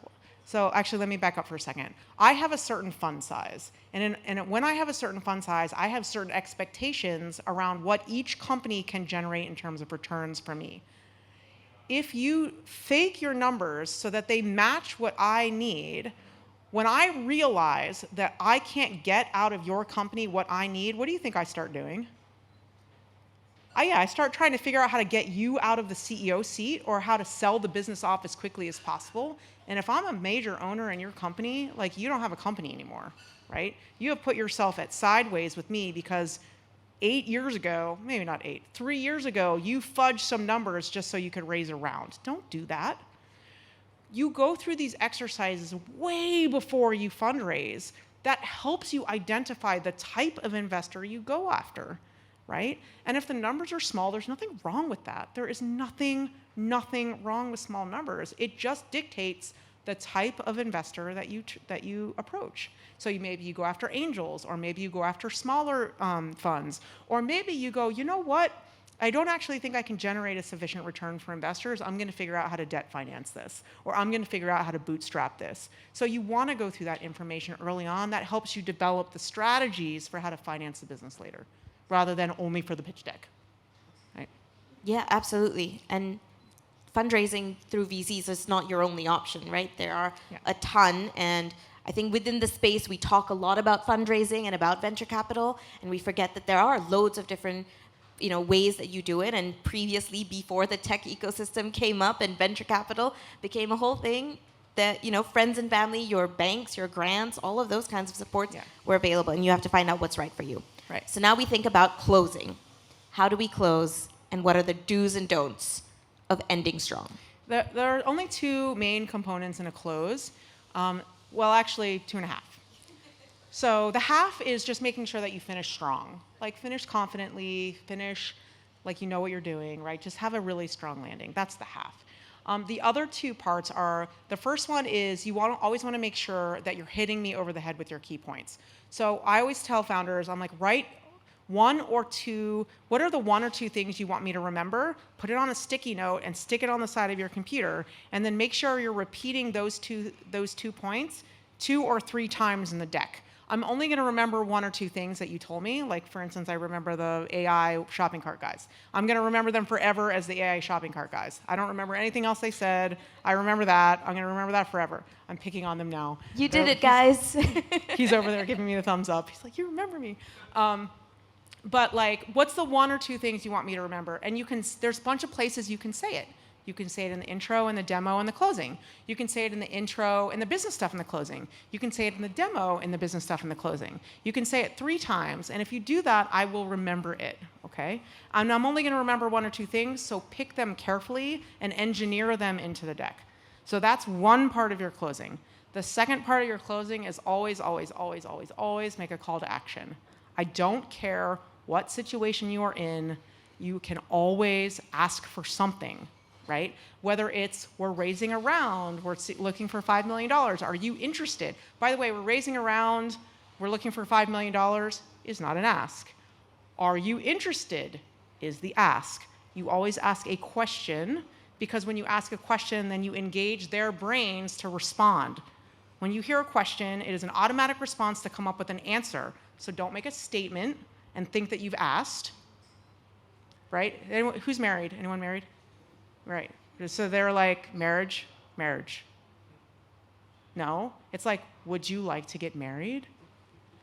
So actually, let me back up for a second. I have a certain fund size. And when I have a certain fund size, I have certain expectations around what each company can generate in terms of returns for me. If you fake your numbers so that they match what I need, when I realize that I can't get out of your company what I need, what do you think I start doing? I start trying to figure out how to get you out of the CEO seat or how to sell the business off as quickly as possible. And if I'm a major owner in your company, like you don't have a company anymore, right? You have put yourself at sideways with me because 8 years ago, maybe not 8, 3 years ago, you fudged some numbers just so you could raise a round. Don't do that. You go through these exercises way before you fundraise. That helps you identify the type of investor you go after, right? And if the numbers are small, there's nothing wrong with that. There is nothing wrong with small numbers. It just dictates the type of investor that you approach. So maybe you go after angels, or maybe you go after smaller funds, or maybe you go, you know what? I don't actually think I can generate a sufficient return for investors. I'm going to figure out how to debt finance this, or I'm going to figure out how to bootstrap this. So you want to go through that information early on. That helps you develop the strategies for how to finance the business later, rather than only for the pitch deck. Right? Yeah, absolutely. And fundraising through VCs is not your only option, right? There are a ton, and I think within the space we talk a lot about fundraising and about venture capital, and we forget that there are loads of different ways that you do it. And previously, before the tech ecosystem came up and venture capital became a whole thing, that friends and family, your banks, your grants, all of those kinds of supports were available, and you have to find out what's right for you. Right. So now we think about closing. How do we close, and what are the do's and don'ts of ending strong? There are only two main components in a close. Well, actually, two and a half. So the half is just making sure that you finish strong. Like, finish confidently, finish like you know what you're doing, right? Just have a really strong landing. That's the half. The other two parts are, the first one is you always want to make sure that you're hitting me over the head with your key points. So I always tell founders, I'm like, write one or two, what are the one or two things you want me to remember? Put it on a sticky note and stick it on the side of your computer, and then make sure you're repeating those two points 2 or 3 times in the deck. I'm only going to remember one or two things that you told me. Like, for instance, I remember the AI shopping cart guys. I'm going to remember them forever as the AI shopping cart guys. I don't remember anything else they said. I remember that. I'm going to remember that forever. I'm picking on them now. You did it, guys. He's over there giving me the thumbs up. He's like, you remember me. But like, what's the one or two things you want me to remember? And there's a bunch of places you can say it. You can say it in the intro and the demo and the closing. You can say it in the intro and the business stuff in the closing. You can say it in the demo and the business stuff in the closing. You can say it 3 times, and if you do that, I will remember it, okay? And I'm only gonna remember one or two things, so pick them carefully and engineer them into the deck. So that's one part of your closing. The second part of your closing is always, always, always, always, always make a call to action. I don't care what situation you are in, you can always ask for something, right? Whether it's we're raising a round, we're looking for $5 million, are you interested? By the way, we're raising a round, we're looking for $5 million is not an ask. Are you interested is the ask. You always ask a question, because when you ask a question, then you engage their brains to respond. When you hear a question, it is an automatic response to come up with an answer. So don't make a statement and think that you've asked, right? Anyone, who's married? Anyone married? Right. So they're like, marriage? No. It's like, would you like to get married?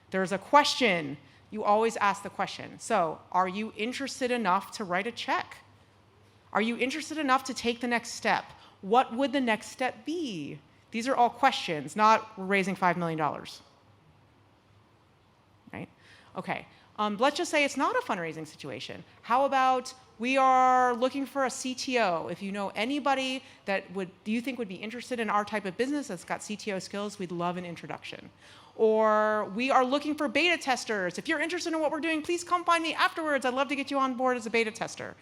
There's a question. You always ask the question. So, are you interested enough to write a check? Are you interested enough to take the next step? What would the next step be? These are all questions, not we're raising $5 million. Right? Okay. Let's just say it's not a fundraising situation. How about we are looking for a CTO? If you know anybody that you think would be interested in our type of business that's got CTO skills, we'd love an introduction. Or we are looking for beta testers. If you're interested in what we're doing, please come find me afterwards. I'd love to get you on board as a beta tester.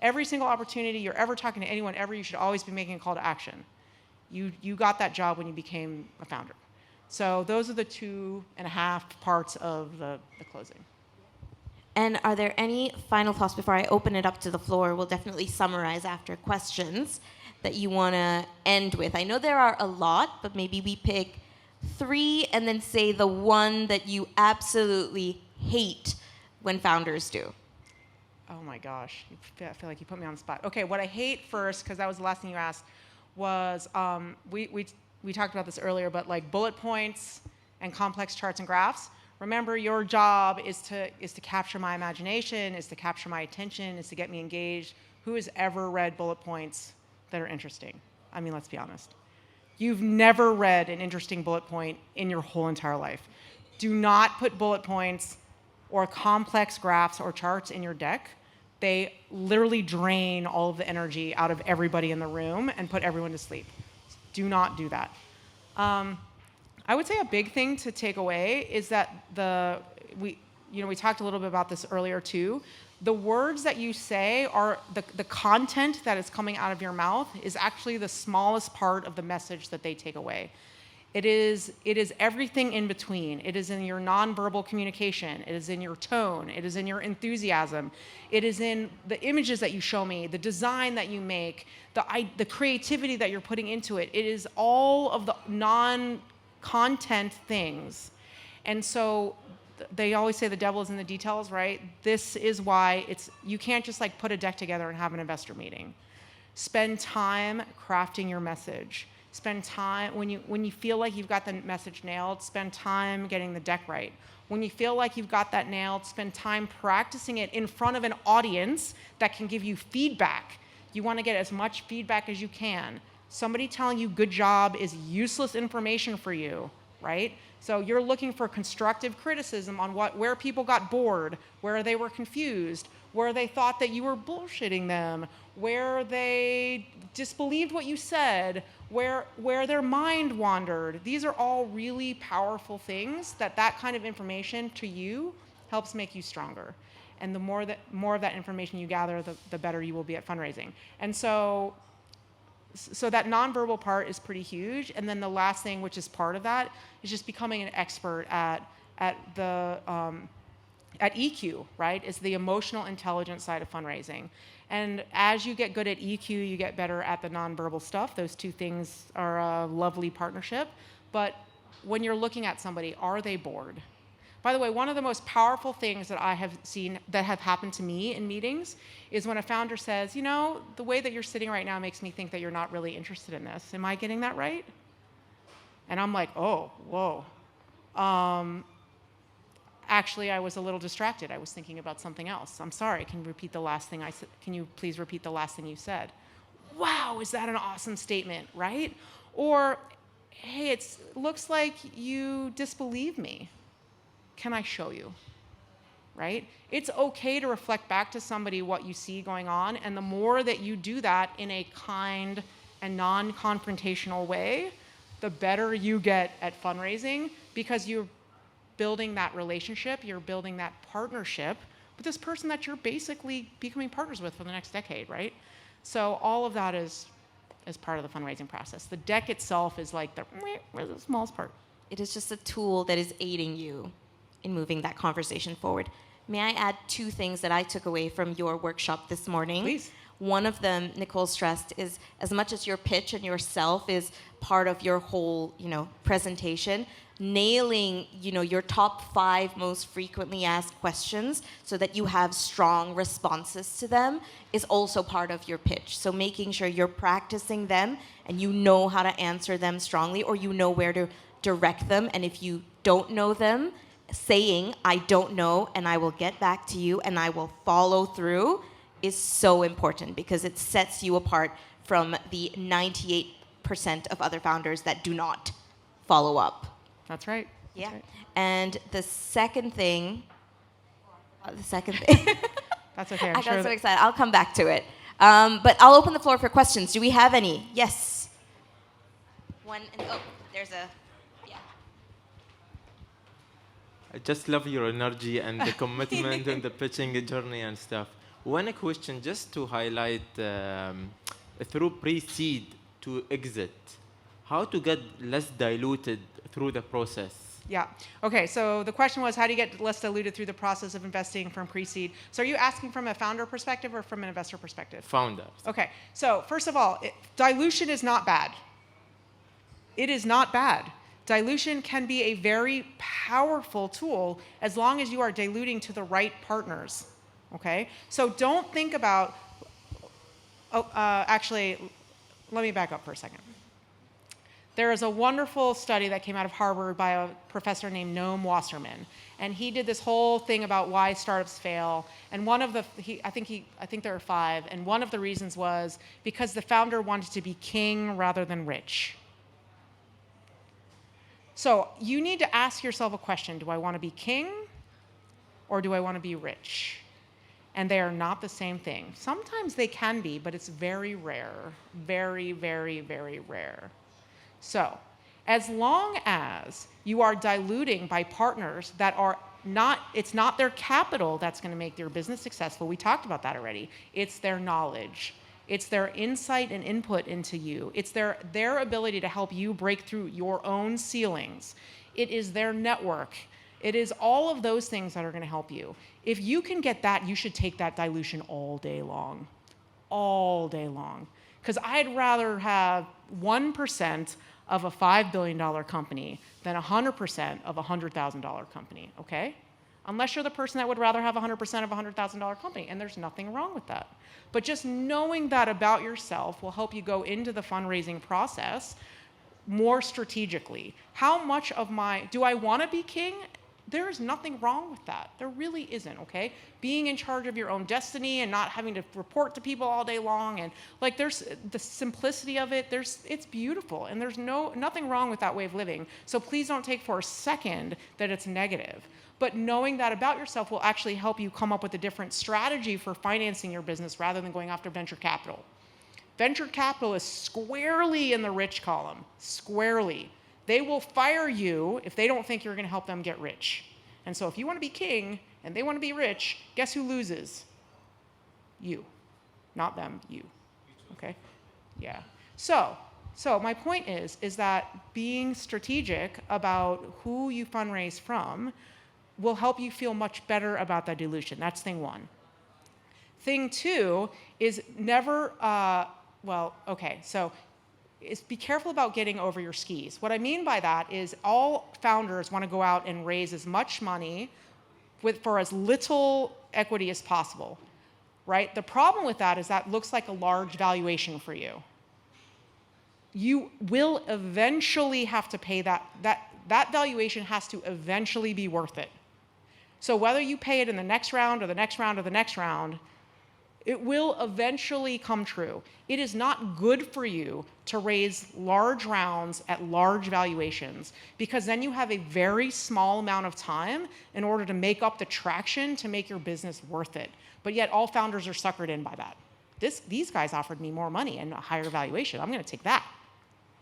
Every single opportunity you're ever talking to anyone ever, you should always be making a call to action. You got that job when you became a founder. So those are the 2.5 parts of the closing. And are there any final thoughts before I open it up to the floor? We'll definitely summarize after questions that you want to end with. I know there are a lot, but maybe we pick 3 and then say the one that you absolutely hate when founders do. Oh my gosh, I feel like you put me on the spot. Okay, what I hate first, because that was the last thing you asked, was we talked about this earlier, but like bullet points and complex charts and graphs. Remember, your job is to capture my imagination, is to capture my attention, is to get me engaged. Who has ever read bullet points that are interesting? I mean, let's be honest. You've never read an interesting bullet point in your whole entire life. Do not put bullet points or complex graphs or charts in your deck. They literally drain all of the energy out of everybody in the room and put everyone to sleep. Do not do that. I would say a big thing to take away is that we talked a little bit about this earlier too. The words that you say are the content that is coming out of your mouth is actually the smallest part of the message that they take away. It is everything in between. It is in your nonverbal communication. It is in your tone. It is in your enthusiasm. It is in the images that you show me, the design that you make, the creativity that you're putting into it. It is all of the non-content things. And so they always say the devil is in the details, right? This is why you can't just like put a deck together and have an investor meeting. Spend time crafting your message. Spend time, when you feel like you've got the message nailed, spend time getting the deck right. When you feel like you've got that nailed, spend time practicing it in front of an audience that can give you feedback. You want to get as much feedback as you can. Somebody telling you good job is useless information for you, right? So you're looking for constructive criticism on where people got bored, where they were confused, where they thought that you were bullshitting them, where they disbelieved what you said, where their mind wandered. These are all really powerful things that kind of information to you helps make you stronger. And the more of that information you gather, the better you will be at fundraising. And so that nonverbal part is pretty huge. And then the last thing, which is part of that, is just becoming an expert at EQ, right? Is the emotional intelligence side of fundraising. And as you get good at EQ, you get better at the nonverbal stuff. Those two things are a lovely partnership. But when you're looking at somebody, are they bored? By the way, one of the most powerful things that I have seen that have happened to me in meetings is when a founder says, the way that you're sitting right now makes me think that you're not really interested in this. Am I getting that right? And I'm like, oh, whoa. Actually, I was a little distracted. I was thinking about something else. I'm sorry. Can you repeat the last thing I said? Can you please repeat the last thing you said? Wow, is that an awesome statement, right? Or, hey, it looks like you disbelieve me. Can I show you? Right? It's okay to reflect back to somebody what you see going on, and the more that you do that in a kind and non-confrontational way, the better you get at fundraising, because you're building that relationship, you're building that partnership with this person that you're basically becoming partners with for the next decade, right? So all of that is part of the fundraising process. The deck itself is like the smallest part. It is just a tool that is aiding you in moving that conversation forward. May I add two things that I took away from your workshop this morning? Please. One of them, Nicole stressed, is as much as your pitch and yourself is part of your whole, presentation, nailing, your top 5 most frequently asked questions so that you have strong responses to them is also part of your pitch. So making sure you're practicing them and you know how to answer them strongly, or you know where to direct them. And if you don't know them, saying, I don't know, and I will get back to you, and I will follow through, is so important, because it sets you apart from the 98% of other founders that do not follow up. That's right. Yeah. That's right. And the second thing. That's okay. I got so excited. I'll come back to it. But I'll open the floor for questions. Do we have any? Yes. There's a. I just love your energy and the commitment and the pitching journey and stuff. One question just to highlight through pre-seed to exit, how to get less diluted through the process? Yeah. Okay, so the question was, how do you get less diluted through the process of investing from pre-seed? So are you asking from a founder perspective or from an investor perspective? Founders. Okay, so first of all, dilution is not bad. It is not bad. Dilution can be a very powerful tool as long as you are diluting to the right partners, okay? So don't think about, actually, let me back up for a second. There is a wonderful study that came out of Harvard by a professor named Noam Wasserman, and he did this whole thing about why startups fail. And one of I think there are 5, and one of the reasons was because the founder wanted to be king rather than rich. So you need to ask yourself a question: do I want to be king, or do I want to be rich? And they are not the same thing. Sometimes they can be, but it's very rare, very, very, very rare. So as long as you are diluting by partners that are not, it's not their capital that's going to make their business successful. We talked about that already. It's their knowledge. It's their insight and input into you. It's their ability to help you break through your own ceilings. It is their network. It is all of those things that are going to help you. If you can get that, you should take that dilution all day long. All day long. Because I'd rather have 1% of a $5 billion company than 100% of a $100,000 company, okay? unless you're the person that would rather have 100% of a $100,000 company, and there's nothing wrong with that. But just knowing that about yourself will help you go into the fundraising process more strategically. How much of do I want to be king? There is nothing wrong with that. There really isn't, okay? Being in charge of your own destiny and not having to report to people all day long, and like there's the simplicity of it, it's beautiful, and there's nothing wrong with that way of living. So please don't take for a second that it's negative. But knowing that about yourself will actually help you come up with a different strategy for financing your business rather than going after venture capital. Venture capital is squarely in the rich column, squarely. They will fire you if they don't think you're going to help them get rich. And so if you want to be king and they want to be rich, guess who loses? You. Not them, you. Okay? Yeah. So my point is that being strategic about who you fundraise from will help you feel much better about that dilution. That's thing one. Thing two is never, is be careful about getting over your skis. What I mean by that is all founders want to go out and raise as much money for as little equity as possible, right? The problem with that is that looks like a large valuation for you. You will eventually have to pay that valuation has to eventually be worth it. So whether you pay it in the next round or the next round or the next round, it will eventually come true. It is not good for you to raise large rounds at large valuations, because then you have a very small amount of time in order to make up the traction to make your business worth it. But yet all founders are suckered in by that. These guys offered me more money and a higher valuation. I'm going to take that.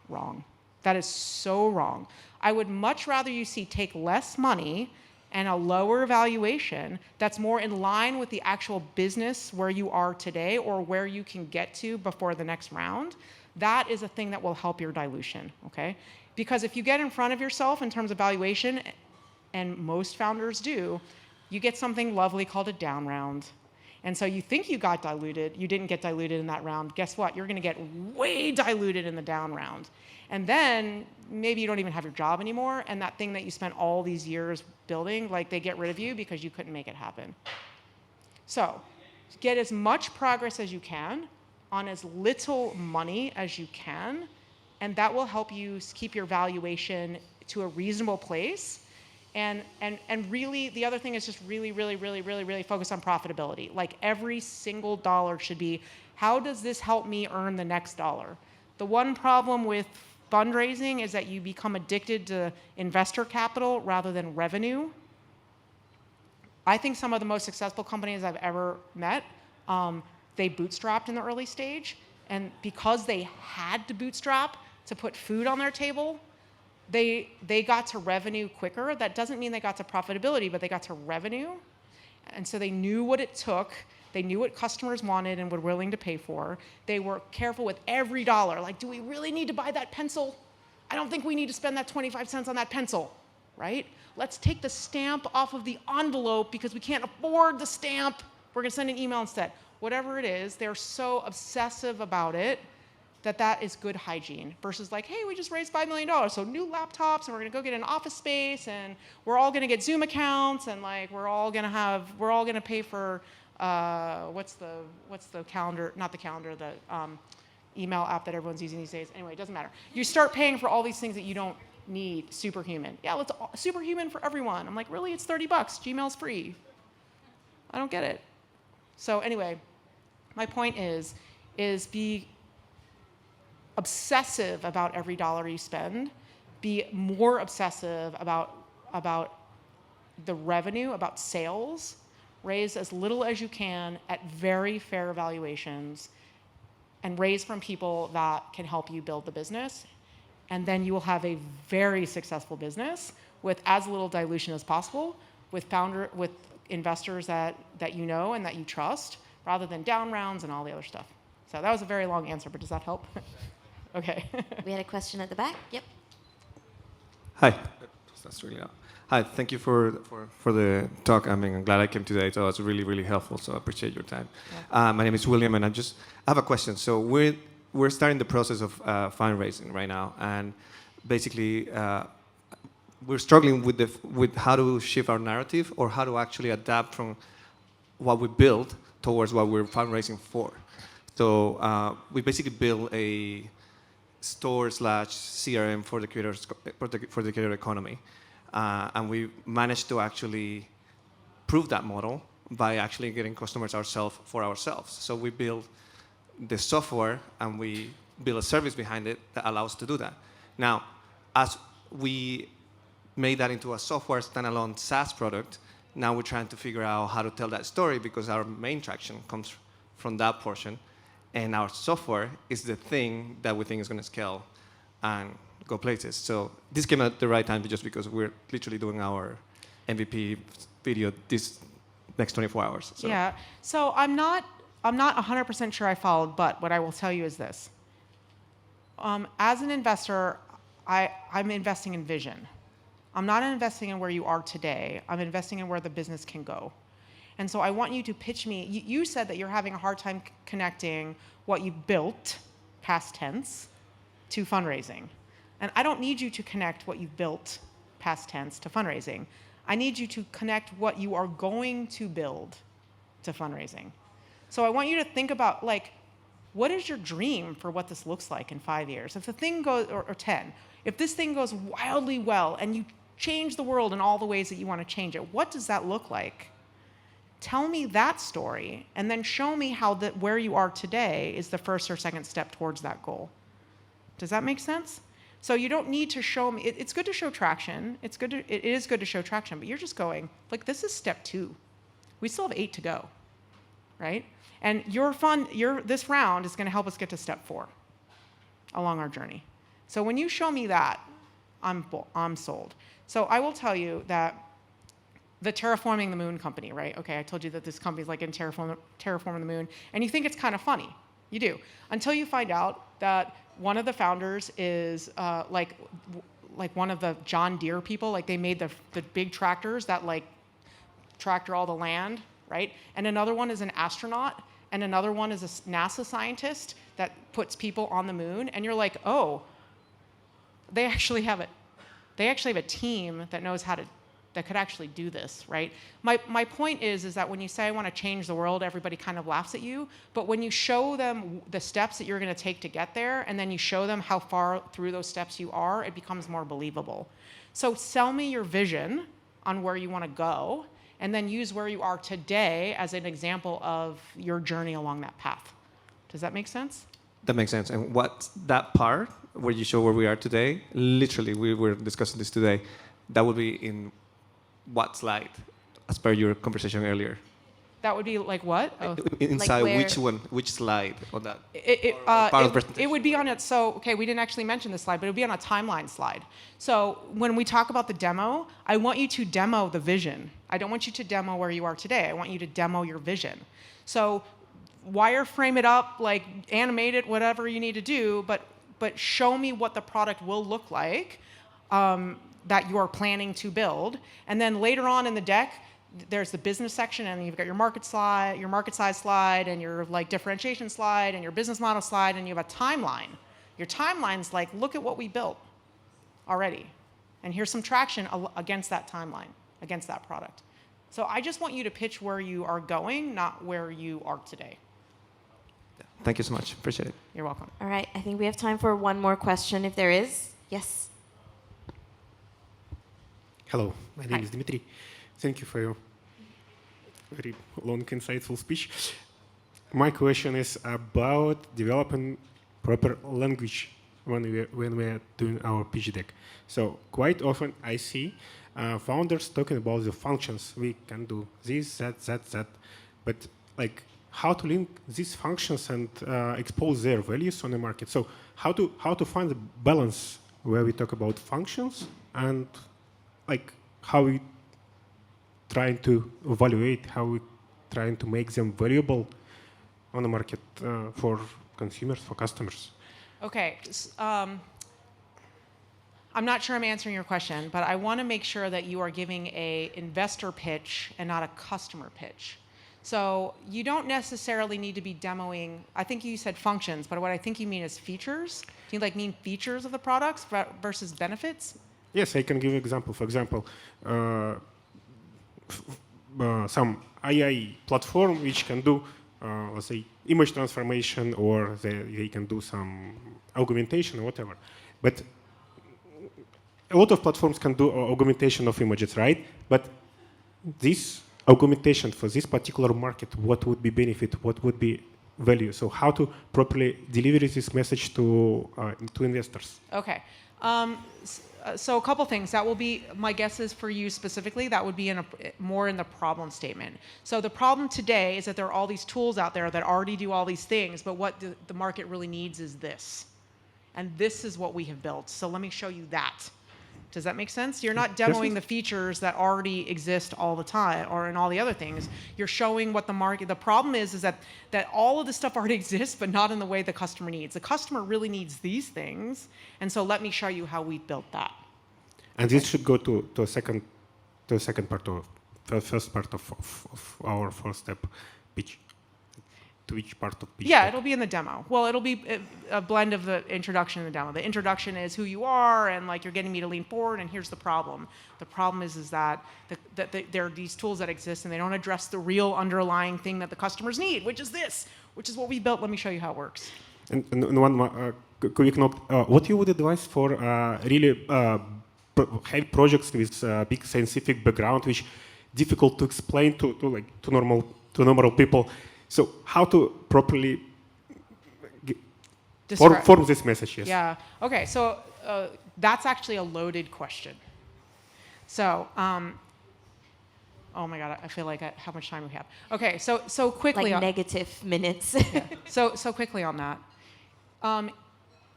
Wrong. That is so wrong. I would much rather you take less money and a lower valuation that's more in line with the actual business where you are today or where you can get to before the next round. That is a thing that will help your dilution, okay? Because if you get in front of yourself in terms of valuation, and most founders do, you get something lovely called a down round. And so you think you got diluted, you didn't get diluted in that round. Guess what? You're gonna get way diluted in the down round. And then maybe you don't even have your job anymore, and that thing that you spent all these years building, like they get rid of you because you couldn't make it happen. So get as much progress as you can on as little money as you can, and that will help you keep your valuation to a reasonable place. And really, the other thing is just really focus on profitability. Like every single dollar should be, how does this help me earn the next dollar? The one problem with fundraising is that you become addicted to investor capital rather than revenue. I think some of the most successful companies I've ever met, they bootstrapped in the early stage, and because they had to bootstrap to put food on their table, they got to revenue quicker. That doesn't mean they got to profitability, but they got to revenue. And so they knew what it took. They knew what customers wanted and were willing to pay for. They were careful with every dollar. Like, do we really need to buy that pencil? I don't think we need to spend that 25 cents on that pencil, right? Let's take the stamp off of the envelope because we can't afford the stamp. We're gonna send an email instead. Whatever it is, they're so obsessive about it that is good hygiene versus like, hey, we just raised $5 million, so new laptops, and we're gonna go get an office space, and we're all gonna get Zoom accounts, and like we're all gonna pay for what's the calendar, not the calendar, the email app that everyone's using these days. Anyway, it doesn't matter. You start paying for all these things that you don't need. Superhuman. Yeah, let's superhuman for everyone. I'm like, really? It's $30. Gmail's free. I don't get it. So anyway, my point is be obsessive about every dollar you spend. Be more obsessive about the revenue, about sales. Raise as little as you can at very fair valuations, and raise from people that can help you build the business. And then you will have a very successful business with as little dilution as possible, with investors that you know and that you trust, rather than down rounds and all the other stuff. So that was a very long answer, but does that help? Okay. We had a question at the back. Yep. Hi. That's really loud. Hi. Thank you for the talk. I mean, I'm glad I came today. So it's really helpful. So I appreciate your time. Yeah. My name is William, and I have a question. So we're starting the process of fundraising right now, and basically we're struggling with how to shift our narrative or how to actually adapt from what we build towards what we're fundraising for. So we basically build a store/CRM for the creator economy, and we managed to actually prove that model by actually getting customers for ourselves. So we build the software and we build a service behind it that allows us to do that. Now, as we made that into a software standalone SaaS product, now we're trying to figure out how to tell that story because our main traction comes from that portion. And our software is the thing that we think is going to scale and go places. So this came at the right time just because we're literally doing our MVP video this next 24 hours. So. Yeah. So I'm not 100% sure I followed, but what I will tell you is this. As an investor, I'm investing in vision. I'm not investing in where you are today. I'm investing in where the business can go. And so I want you to pitch me. You said that you're having a hard time connecting what you built, past tense, to fundraising. And I don't need you to connect what you've built, past tense, to fundraising. I need you to connect what you are going to build to fundraising. So I want you to think about, like, what is your dream for what this looks like in 5 years? If the thing goes, or 10, if this thing goes wildly well and you change the world in all the ways that you want to change it, what does that look like? Tell me that story, and then show me how where you are today is the first or second step towards that goal. Does that make sense? So you don't need to show me. It's good to show traction. It is good to show traction, but you're just going, like, this is step 2. We still have 8 to go, right? And this round is going to help us get to step 4 along our journey. So when you show me that, I'm sold. So I will tell you that the Terraforming the Moon company, right? Okay, I told you that this company is like in terraforming the moon, and you think it's kind of funny. You do. Until you find out that one of the founders is like one of the John Deere people. Like, they made the big tractors that, like, tractor all the land, right? And another one is an astronaut, and another one is a NASA scientist that puts people on the moon. And you're like, oh, they actually have a team that knows that could actually do this, right? My point is that when you say, I want to change the world, everybody kind of laughs at you. But when you show them the steps that you're going to take to get there, and then you show them how far through those steps you are, it becomes more believable. So sell me your vision on where you want to go, and then use where you are today as an example of your journey along that path. Does that make sense? That makes sense. And what that part where you show where we are today, literally, we were discussing this today, that would be in what slide, as per your conversation earlier? That would be like what? Oh. Inside like which slide on that? It would be on it. So, okay, we didn't actually mention this slide, but it would be on a timeline slide. So when we talk about the demo, I want you to demo the vision. I don't want you to demo where you are today. I want you to demo your vision. So wireframe it up, like animate it, whatever you need to do, but show me what the product will look like that you are planning to build. And then later on in the deck, there's the business section, and you've got your market slide, your market size slide, and your, like, differentiation slide, and your business model slide, and you have a timeline. Your timeline's like, look at what we built already, and here's some traction against that timeline, against that product. So I just want you to pitch where you are going, not where you are today. Thank you so much. Appreciate it. You're welcome. All right, I think we have time for one more question, if there is. Yes. Hello, my name is Dmitry. Thank you for your very long, insightful speech. My question is about developing proper language when we are doing our pitch deck. So quite often I see founders talking about the functions. We can do this, that. But, like, how to link these functions and expose their values on the market. So how to find the balance where we talk about functions and, like, how we trying to evaluate, how we trying to make them valuable on the market for consumers, for customers. Okay. I'm not sure I'm answering your question, but I want to make sure that you are giving an investor pitch and not a customer pitch. So you don't necessarily need to be demoing, I think you said functions, but what I think you mean is features. Do you, like, mean features of the products versus benefits? Yes, I can give an example. For example, some AI platform which can do, let's say, image transformation, or they can do some augmentation or whatever. But a lot of platforms can do augmentation of images, right? But this augmentation for this particular market, what would be benefit? What would be value? So how to properly deliver this message to investors? Okay. So a couple things. That will be, my guess is for you specifically, that would be more in the problem statement. So the problem today is that there are all these tools out there that already do all these things, but what the market really needs is this. And this is what we have built. So let me show you that. Does that make sense? You're not demoing the features that already exist all the time or in all the other things. You're showing what the market, the problem is that all of this stuff already exists, but not in the way the customer needs. The customer really needs these things. And so let me show you how we built that. And this should go to a second part of, first part of our first step pitch. To which part of pitch? Yeah, it'll be in the demo. Well, it'll be a blend of the introduction and the demo. The introduction is who you are, and like you're getting me to lean forward, and here's the problem. The problem is that there are these tools that exist, and they don't address the real underlying thing that the customers need, which is this, which is what we built. Let me show you how it works. And one more quick note. What you would advise for really heavy projects with big scientific background, which difficult to explain to normal people? So how to properly form this message? Yes. Yeah. Okay. So that's actually a loaded question. So, oh my God, I feel like how much time we have. Okay. So quickly. Like negative minutes. Yeah. So quickly on that.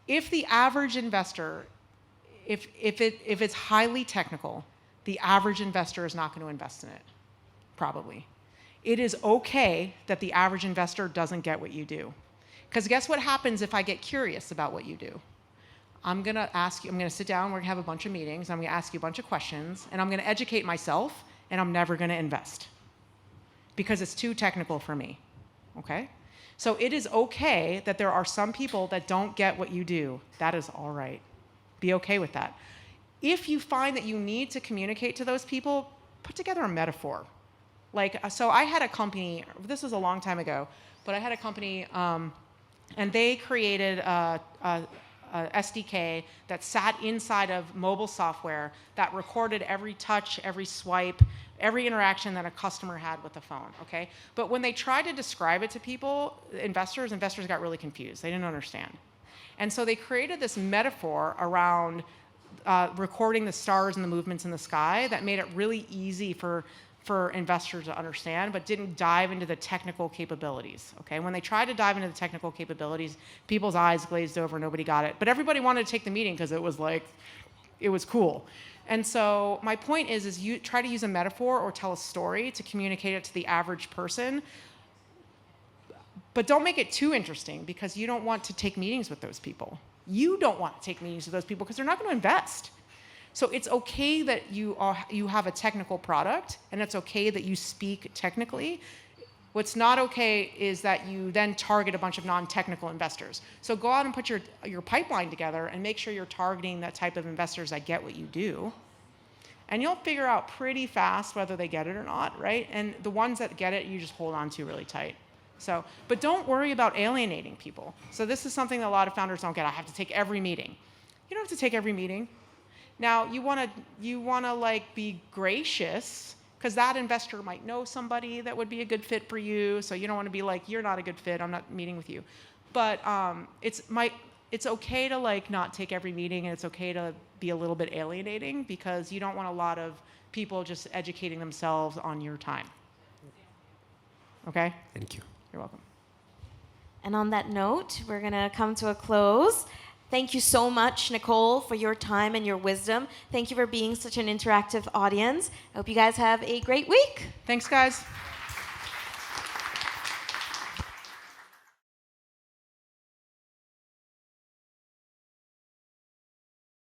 If the average investor, if it's highly technical, the average investor is not going to invest in it, probably. It is okay that the average investor doesn't get what you do. Because guess what happens if I get curious about what you do? I'm going to ask you, I'm going to sit down, we're going to have a bunch of meetings, I'm going to ask you a bunch of questions, and I'm going to educate myself, and I'm never going to invest. Because it's too technical for me, okay? So it is okay that there are some people that don't get what you do. That is all right. Be okay with that. If you find that you need to communicate to those people, put together a metaphor. So I had a company, this was a long time ago, but I had a company, and they created a SDK that sat inside of mobile software that recorded every touch, every swipe, every interaction that a customer had with the phone, okay? But when they tried to describe it to people, investors got really confused. They didn't understand. And so they created this metaphor around recording the stars and the movements in the sky that made it really easy for investors to understand, but didn't dive into the technical capabilities, okay? When they tried to dive into the technical capabilities, people's eyes glazed over, nobody got it. But everybody wanted to take the meeting because it was cool. And so my point is you try to use a metaphor or tell a story to communicate it to the average person, but don't make it too interesting because you don't want to take meetings with those people. You don't want to take meetings with those people because they're not going to invest. So it's okay that you have a technical product, and it's okay that you speak technically. What's not okay is that you then target a bunch of non-technical investors. So go out and put your pipeline together and make sure you're targeting that type of investors that get what you do. And you'll figure out pretty fast whether they get it or not, right? And the ones that get it, you just hold on to really tight. But don't worry about alienating people. So this is something that a lot of founders don't get. I have to take every meeting. You don't have to take every meeting. Now, you want to be gracious because that investor might know somebody that would be a good fit for you. So you don't want to be like, you're not a good fit. I'm not meeting with you. But it's okay to not take every meeting, and it's okay to be a little bit alienating because you don't want a lot of people just educating themselves on your time. Okay? Thank you. You're welcome. And on that note, we're going to come to a close. Thank you so much, Nicole, for your time and your wisdom. Thank you for being such an interactive audience. I hope you guys have a great week. Thanks, guys.